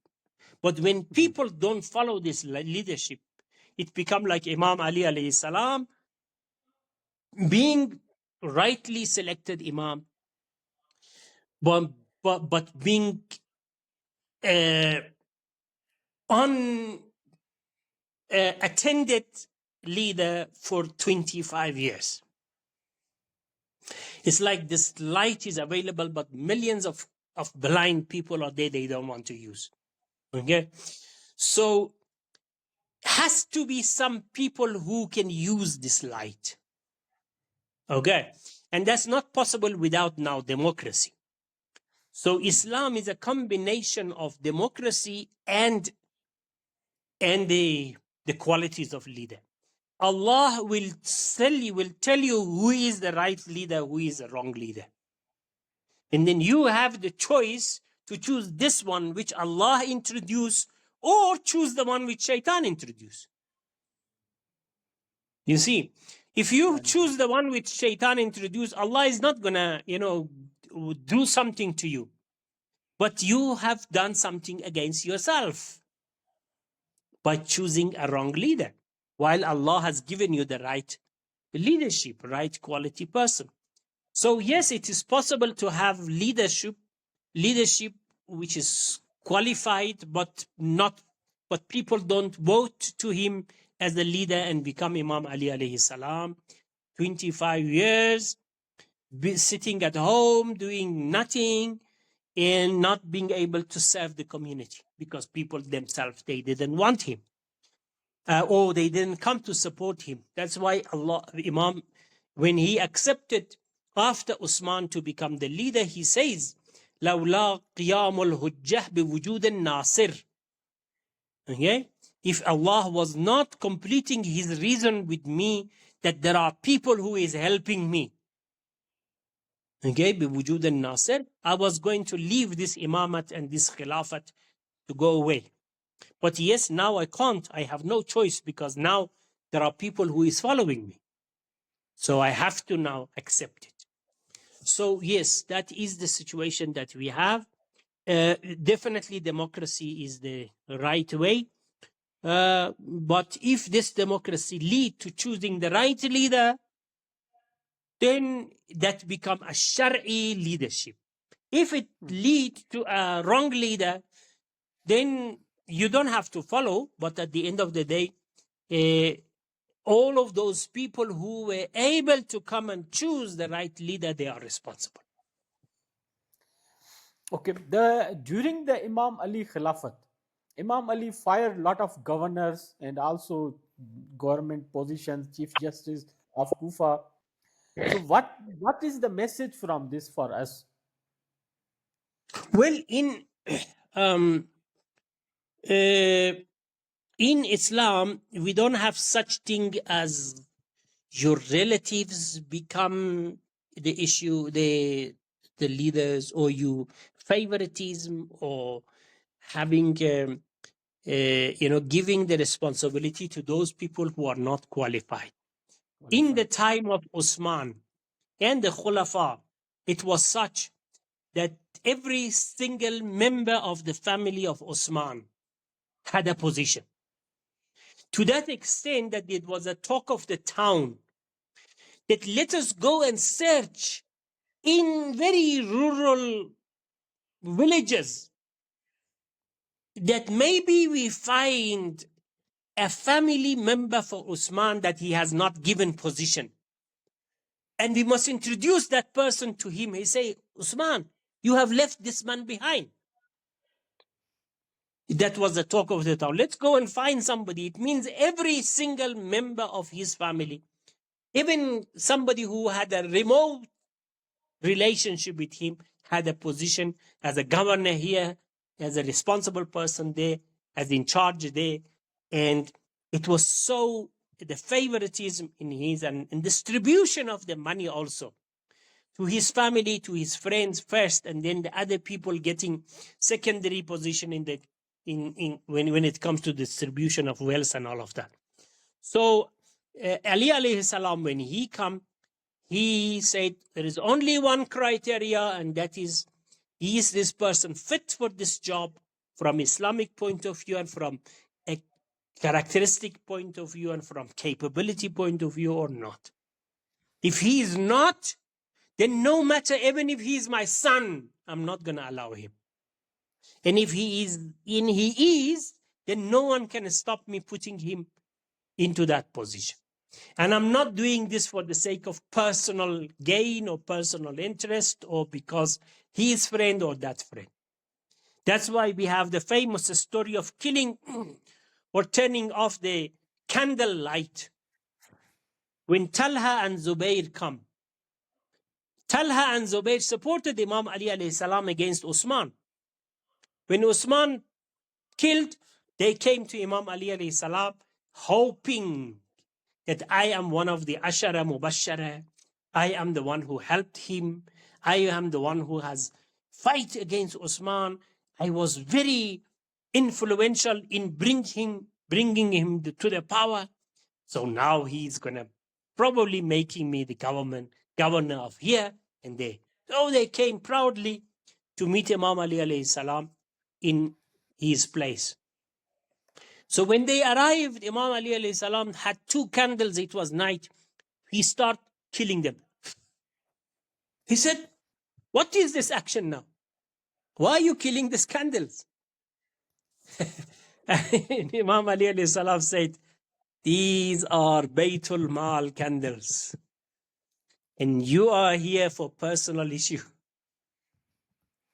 but when Mhm. people don't follow this leadership, it become like Imam Ali alayhi salam being rightly selected Imam, but being uh, unattended leader for 25 years. It's like this light is available, but millions of blind people are there they don't want to use. Okay? So has to be some people who can use this light. Okay? And that's not possible without now democracy. So Islam is a combination of democracy and the qualities of leader. Allah will tell you who is the right leader, who is the wrong leader. And then you have the choice to choose this one which Allah introduced or choose the one which Shaitan introduced. You see, if you And choose the one which Shaitan introduced, Allah is not gonna, do something to you. But you have done something against yourself by choosing a wrong leader, while Allah has given you the right leadership, right quality person. So yes, it is possible to have leadership which is qualified, but people don't vote to him as the leader and become Imam Ali alayhi salam. 25 years sitting at home doing nothing and not being able to serve the community because people themselves they didn't want him, or they didn't come to support him. That's why Allah, Imam, when he accepted after Usman to become the leader, he says, "Lawla qiyamul hujjah biwujud nasir." Okay, if Allah was not completing His reason with me, that there are people who is helping me. Okay, biwujud nasir, I was going to leave this imamat and this khilafat to go away. But yes, now I can't. I have no choice because now there are people who is following me. So I have to now accept it. So yes, that is the situation that we have. Definitely democracy is the right way. But if this democracy lead to choosing the right leader, then that become a Shari leadership. If it lead to a wrong leader, then you don't have to follow. But at the end of the day, uh, all of those people who were able to come and choose the right leader, they are responsible. okay, the during the Imam Ali Khilafat, Imam Ali fired a lot of governors and also government positions, Chief Justice of Kufa. So what is the message from this for us? Well, um, uh, in Islam, we don't have such thing as your relatives become the issue, the leaders, or you favoritism, or having giving the responsibility to those people who are not qualified. In the Qualified. time of Osman and the Khulafa, it was such that every single member of the family of Osman had a position. To that extent that it was a talk of the town that let us go and search in very rural villages that maybe we find a family member for Usman that he has not given position. And we must introduce that person to him. He say, Usman, you have left this man behind. That was the talk of the town. Let's go and find somebody. It means every single member of his family, even somebody who had a remote relationship with him, had a position as a governor here, as a responsible person there, as in charge there. And it was so the favoritism in his and distribution of the money also to his family, to his friends first, and then the other people getting secondary position in the when it comes to distribution of wealth and all of that. So Ali alayhi salam, when he come, he said there is only one criteria, and that is this person fit for this job from Islamic point of view and from a characteristic point of view and from capability point of view or not. If he is not, then no matter, even if he is my son, I'm not going to allow him. And if he is, then no one can stop me putting him into that position. And I'm not doing this for the sake of personal gain or personal interest or because he is friend or that friend. That's why we have the famous story of killing or turning off the candle light when Talha and Zubair come. Talha and Zubair supported Imam Ali alayhi salam against Usman. When Usman killed, they came to Imam Ali alayhi salam hoping that I am one of the Ashara Mubashara. I am the one who helped him. I am the one who has fight against Usman. I was very influential in bringing him to the power. So now he's going to probably making me the governor of here and there. So they came proudly to meet Imam Ali alayhi salam in his place. So when they arrived, Imam Ali alayhi salam had 2 candles. It was night. He started killing them. He said, what is this action now? Why are you killing these candles? And Imam Ali alayhi salam said, these are Baytul Mal candles. And you are here for personal issue.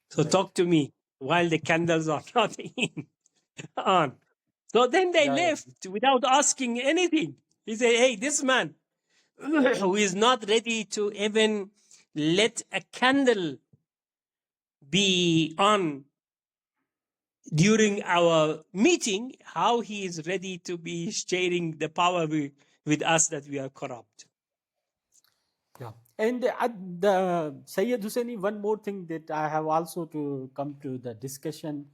So Right. talk to me while the candles are not on. So then they Yeah, yeah. left without asking anything. He said, hey, this man who is not ready to even let a candle be on during our meeting, how he is ready to be sharing the power with us that we are corrupt. Yeah. And the Sayed Hosseini, one more thing that I have also to come to the discussion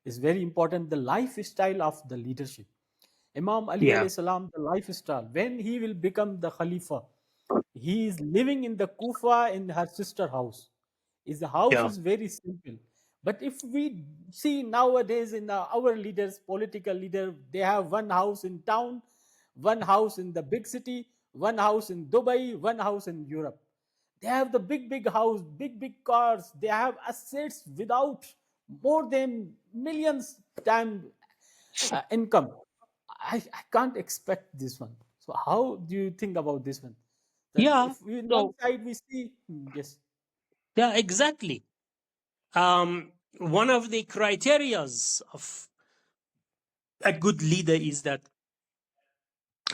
is very important, the lifestyle of the leadership. Imam Ali Yeah, alayhi salam, the lifestyle, when he will become the Khalifa, he is living in the Kufa in her sister house. His house yeah, is very simple. But if we see nowadays in our leaders, political leader, they have one house in town, one house in the big city, one house in Dubai, one house in Europe. They have the big house, big cars. They have assets without more than millions time income. I can't expect this one. So how do you think about this one? That yeah. if we, in one So side we see, yes, yeah, exactly. One of the criterias of a good leader is that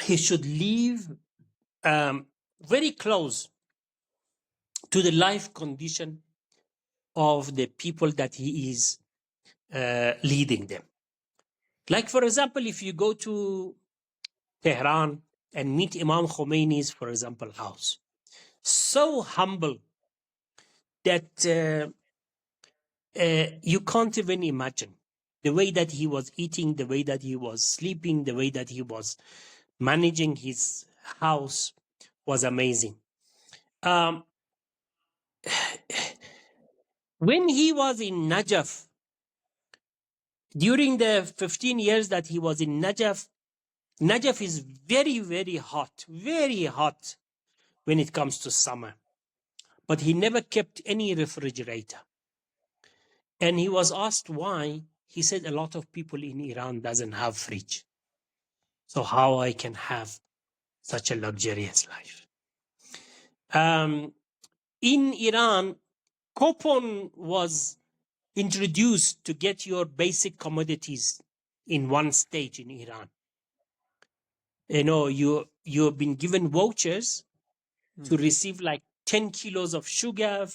he should live very close to the life condition of the people that he is leading them. Like, for example, if you go to Tehran and meet Imam Khomeini's, for example, house. So humble that you can't even imagine the way that he was eating, the way that he was sleeping, the way that he was managing his house was amazing. When he was in Najaf, during the 15 years that he was in Najaf, Najaf is very, very hot when it comes to summer. But he never kept any refrigerator. And he was asked why. He said a lot of people in Iran doesn't have fridge. So how I can have such a luxurious life? In Iran, coupon was introduced to get your basic commodities in one stage in Iran. You know, you have been given vouchers to receive like 10 kilos of sugar,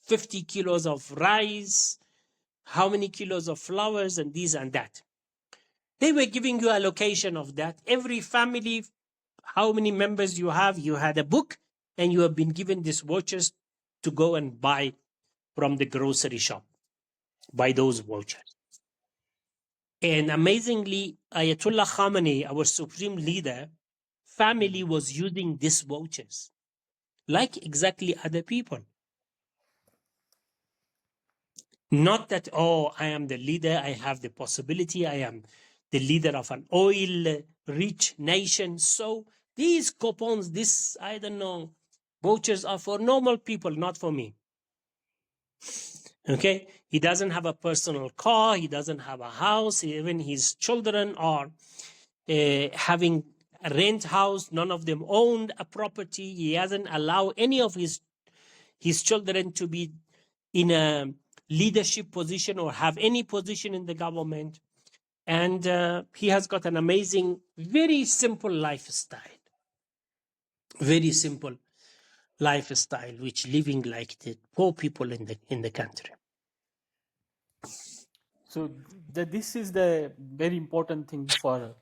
50 kilos of rice, how many kilos of flowers, and this and that. They were giving you a allocation of that. Every family, how many members you have, you had a book, and you have been given these vouchers to go and buy from the grocery shop, buy those vouchers. And amazingly, Ayatollah Khamenei, our supreme leader, family was using these vouchers, like exactly other people. Not that, oh, I am the leader, I have the possibility, I am the leader of an oil-rich nation. So these coupons, this, I don't know, vouchers are for normal people, not for me. Okay? He doesn't have a personal car, he doesn't have a house, even his children are having a rent house, none of them owned a property. He hasn't allowed any of his children to be in a leadership position or have any position in the government. And he has got an amazing, very simple lifestyle. Very simple lifestyle, which living like the poor people in the country. So this is the very important thing for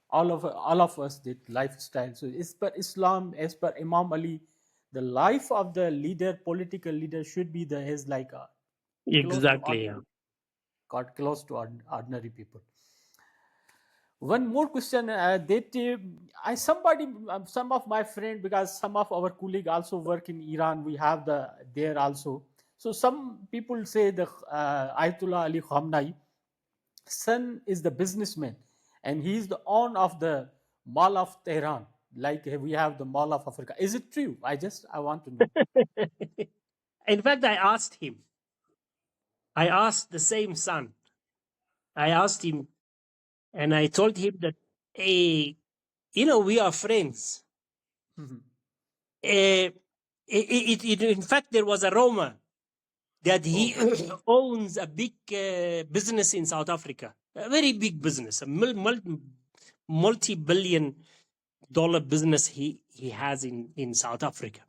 all of us, that lifestyle. So as per Islam, as per Imam Ali, the life of the leader, political leader, should be is like close to Exactly. Yeah. ordinary, close to ordinary people. One more question, that some of my friend, because some of our colleague also work in Iran, we have there also. So some people say the Ayatollah Ali Khamenei son is the businessman, and he is the owner of the Mall of Tehran, like we have the Mall of Africa. Is it true? I want to know. In fact, I asked the same son. I asked him, and I told him that, hey, we are friends. In fact, there was a rumor that he owns a big business in South Africa, a very big business, a multi-billion dollar business he has in South Africa.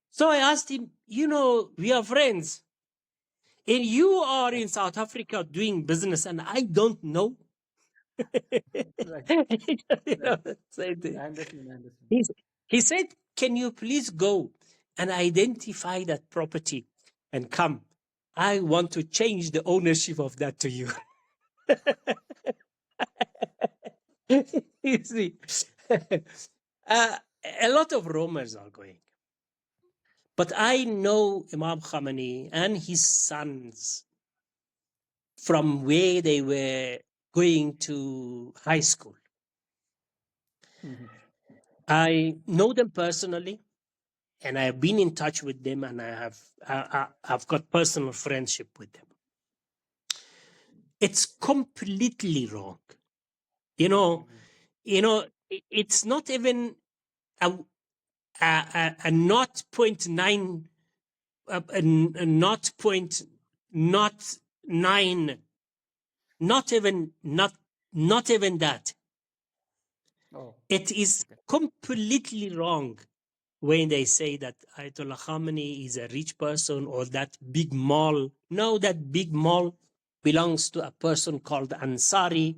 So I asked him, we are friends, and you are in South Africa doing business, and I don't know. Right. Same thing. I understand. He said, can you please go and identify that property and come? I want to change the ownership of that to you. You see, a lot of rumors are going. But I know Imam Khamenei and his sons from where they were going to high school. I know them personally, and I have been in touch with them, and I've got personal friendship with them. It's completely wrong. It's not even a 0.9, a 0.09, not even that. It is completely wrong when they say that Ayatollah Khamenei is a rich person or that big mall. No, that big mall belongs to a person called Ansari,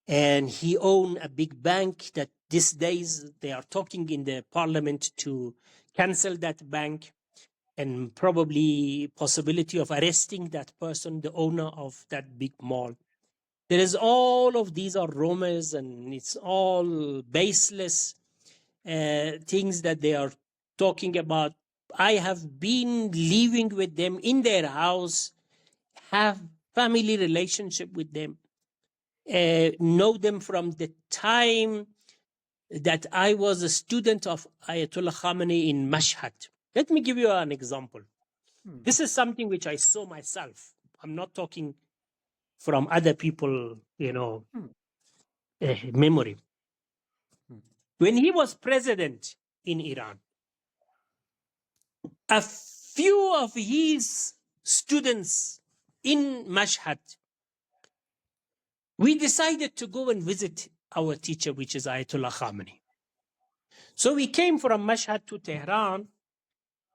and he owned a big bank that These days, they are talking in the parliament to cancel that bank and probably possibility of arresting that person, the owner of that big mall. There is all of these are rumors, and it's all baseless things that they are talking about. I have been living with them in their house, have family relationship with them, know them from the time that I was a student of Ayatollah Khamenei in Mashhad. Let me give you an example. This is something which I saw myself. I'm not talking from other people, memory. When he was president in Iran, a few of his students in Mashhad, we decided to go and visit our teacher, which is Ayatollah Khamenei. So we came from Mashhad to Tehran,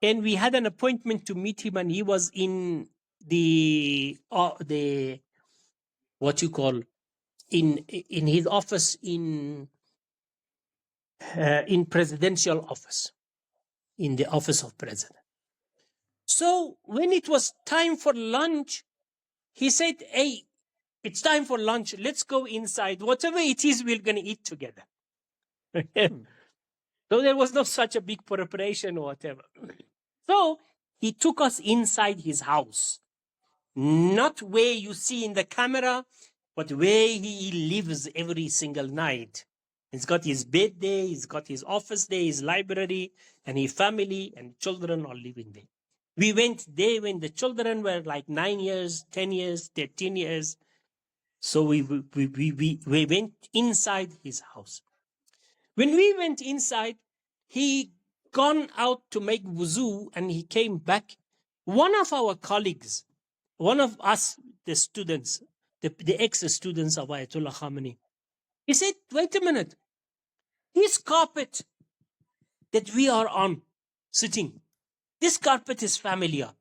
and we had an appointment to meet him, and he was in the what you call in his office in presidential office, in the office of president. So when it was time for lunch, he said, "Hey, it's time for lunch. Let's go inside. Whatever it is, we're going to eat together." So there was no such a big preparation or whatever. So he took us inside his house, not where you see in the camera, but where he lives every single night. He's got his bed there, he's got his office there, his library, and his family and children are living there. We went there when the children were like 9 years, 10 years, 13 years. So we went inside his house. When we went inside, he gone out to make wuzu and he came back. One of our colleagues, one of us, the students, the ex-students of Ayatollah Khamenei, he said, "Wait a minute, this carpet that we are on, sitting, this carpet is familiar."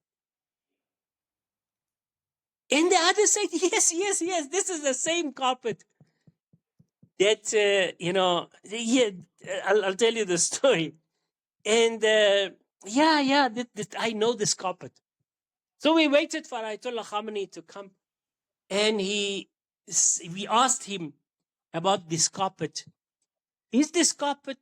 And the other said, "Yes, yes, yes, this is the same carpet that, yeah, I'll tell you the story. And yeah, I know this carpet." So we waited for Ayatollah Khamenei to come, and we asked him about this carpet. Is this carpet?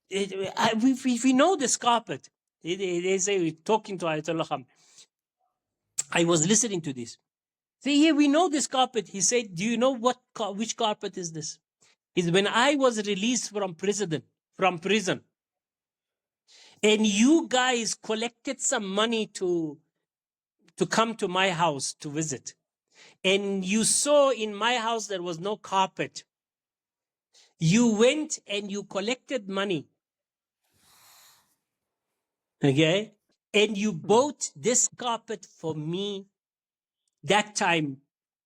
We know this carpet. They say we're talking to Ayatollah Khamenei. I was listening to this. Say, "Yeah, we know this carpet." He said, "Do you know which carpet is this?" Is when I was released from prison, and you guys collected some money to come to my house to visit, and you saw in my house there was no carpet. You went and you collected money, okay, and you bought this carpet for me that time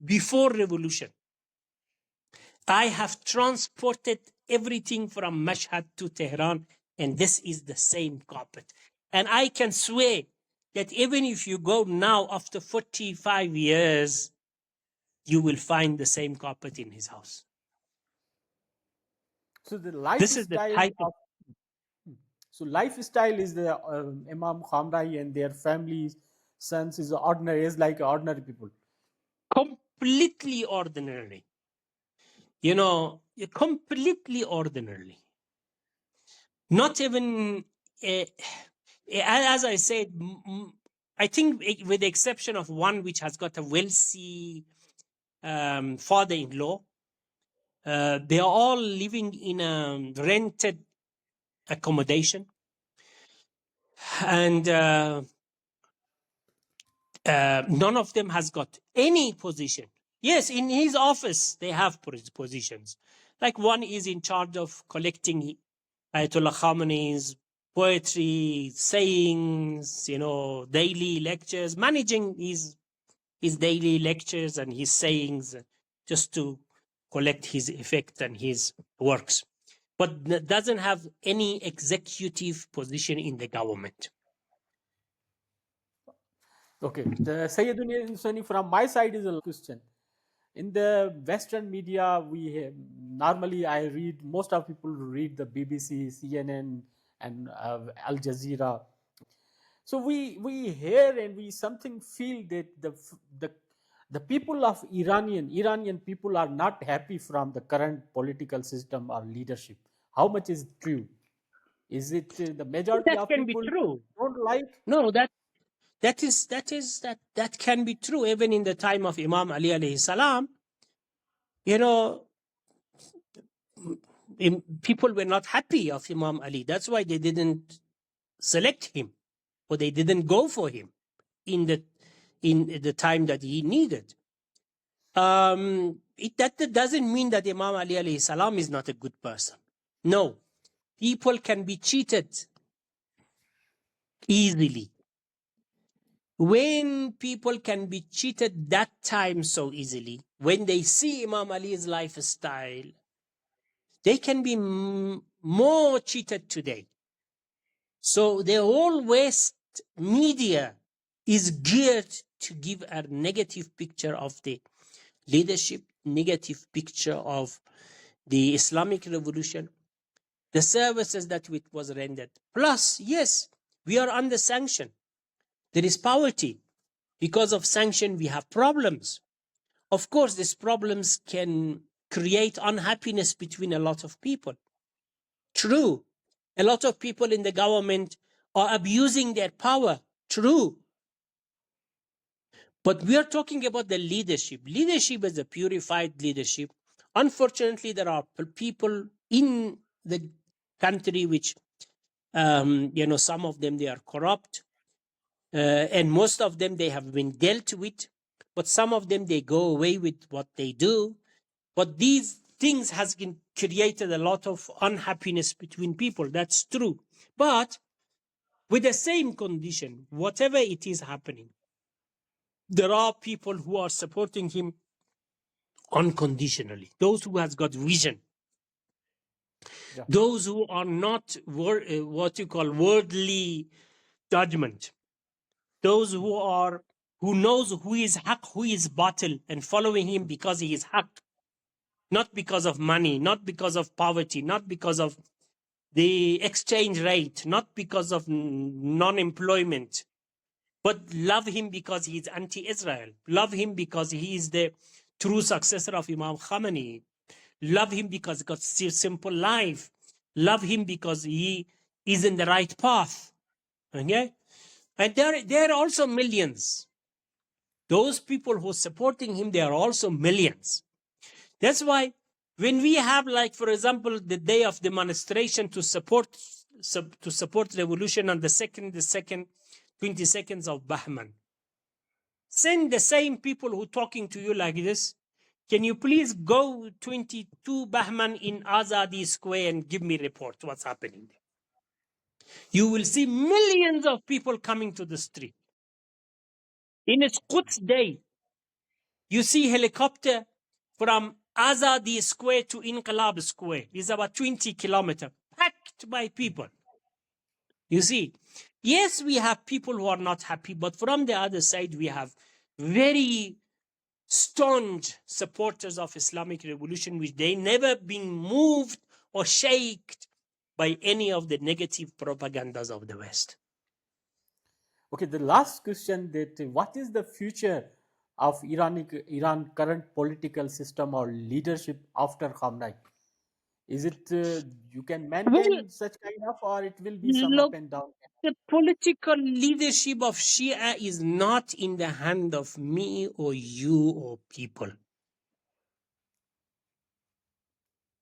before revolution. I have transported everything from Mashhad to Tehran, and this is the same carpet. And I can swear that even if you go now after 45 years, you will find the same carpet in his house. So the This is the type of lifestyle is the Imam Khamenei and their families, sons is ordinary, is like ordinary people. completely ordinary. Completely ordinary. Not even, as I said, I think with the exception of one which has got a wealthy father-in-law, they are all living in a rented accommodation. And none of them has got any position. Yes, in his office, they have positions. Like one is in charge of collecting Ayatollah Khamenei's poetry, sayings, daily lectures, managing his daily lectures and his sayings just to collect his effect and his works. But doesn't have any executive position in the government. Okay, the Sayed Hosseini from my side is a question. In the Western media, normally I read, most of people read the BBC, CNN, and Al Jazeera. So we hear and we something feel that the people of Iranian people are not happy from the current political system or leadership. How much is true? Is it the majority That of can be people true. don't like? No, that can be true. Even in the time of Imam Ali alayhi salam, you know, people were not happy of Imam Ali. That's why they didn't select him, or they didn't go for him in the time that he needed. That doesn't mean that Imam Ali alayhi salam is not a good person. No, people can be cheated easily. When people can be cheated that time so easily, when they see Imam Ali's lifestyle, they can be more cheated today. So the whole West media is geared to give a negative picture of the leadership, negative picture of the Islamic revolution, the services that it was rendered. Plus, yes, we are under sanction. There is poverty. Because of sanction, we have problems. Of course, these problems can create unhappiness between a lot of people. True. A lot of people in the government are abusing their power. True. But we are talking about the leadership. Leadership is a purified leadership. Unfortunately, there are people in the country which, some of them, they are corrupt. And most of them, they have been dealt with. But some of them, they go away with what they do. But these things has created a lot of unhappiness between people. That's true. But with the same condition, whatever it is happening, there are people who are supporting him unconditionally. Those who has got vision, Yeah. those who are not what you call worldly judgment, those who knows who is haq, who is batil, and following him because he is haq, not because of money, not because of poverty, not because of the exchange rate, not because of non-employment, but love him because he is anti-Israel. Love him because he is the true successor of Imam Khamenei. Love him because he got a simple life. Love him because he is in the right path. Okay? And there are also millions. Those people who are supporting him, they are also millions. That's why when we have, like, for example, the day of demonstration to support revolution on the 22nd of Bahman, send the same people who are talking to you like this. Can you please go 22 Bahman in Azadi Square and give me report what's happening there? You will see millions of people coming to the street. In its Quds day, you see helicopter from Azadi Square to Inqilab Square. It's about 20 kilometers, packed by people. You see, yes, we have people who are not happy, but from the other side, we have very staunch supporters of Islamic revolution, which they never been moved or shaken by any of the negative propagandas of the West. Okay, the last question, that what is the future of Iran current political system or leadership after Khamenei? Is it you can Well, maintain such kind of, or it will be some up look, and down? the political leadership of Shia is not in the hand of me or you or people.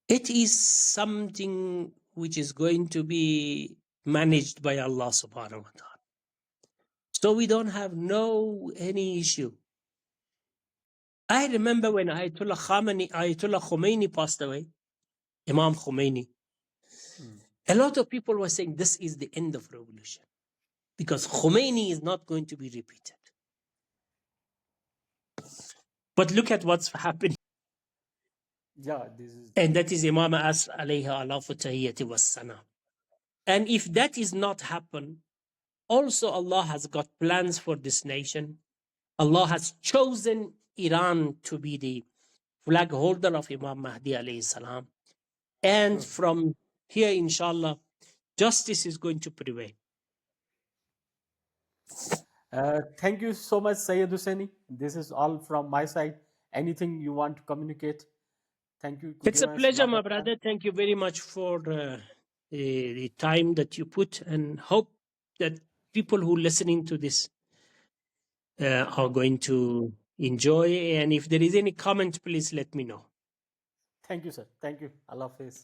It is something which is going to be managed by Allah subhanahu wa ta'ala. So we don't have any issue. I remember when Ayatollah Khomeini passed away, Imam Khomeini, a lot of people were saying this is the end of revolution because Khomeini is not going to be repeated. But look at what's happening. Yeah, this is And that is Imam As alayhi ala futahiyyati wassana. And if that is not happen, also Allah has got plans for this nation. Allah has chosen Iran to be the flag holder of Imam Mahdi alayhi salam. And Sure. from here, inshallah, justice is going to prevail. Thank you so much, Sayed Hosseini. This is all from my side. Anything you want to communicate? Thank you. It's Give a us a pleasure, lot my of time. brother. Thank you very much for the time that you put, and hope that people who are listening to this are going to enjoy. And if there is any comment, please let me know. Thank you, sir. Thank you. Allah Hafiz.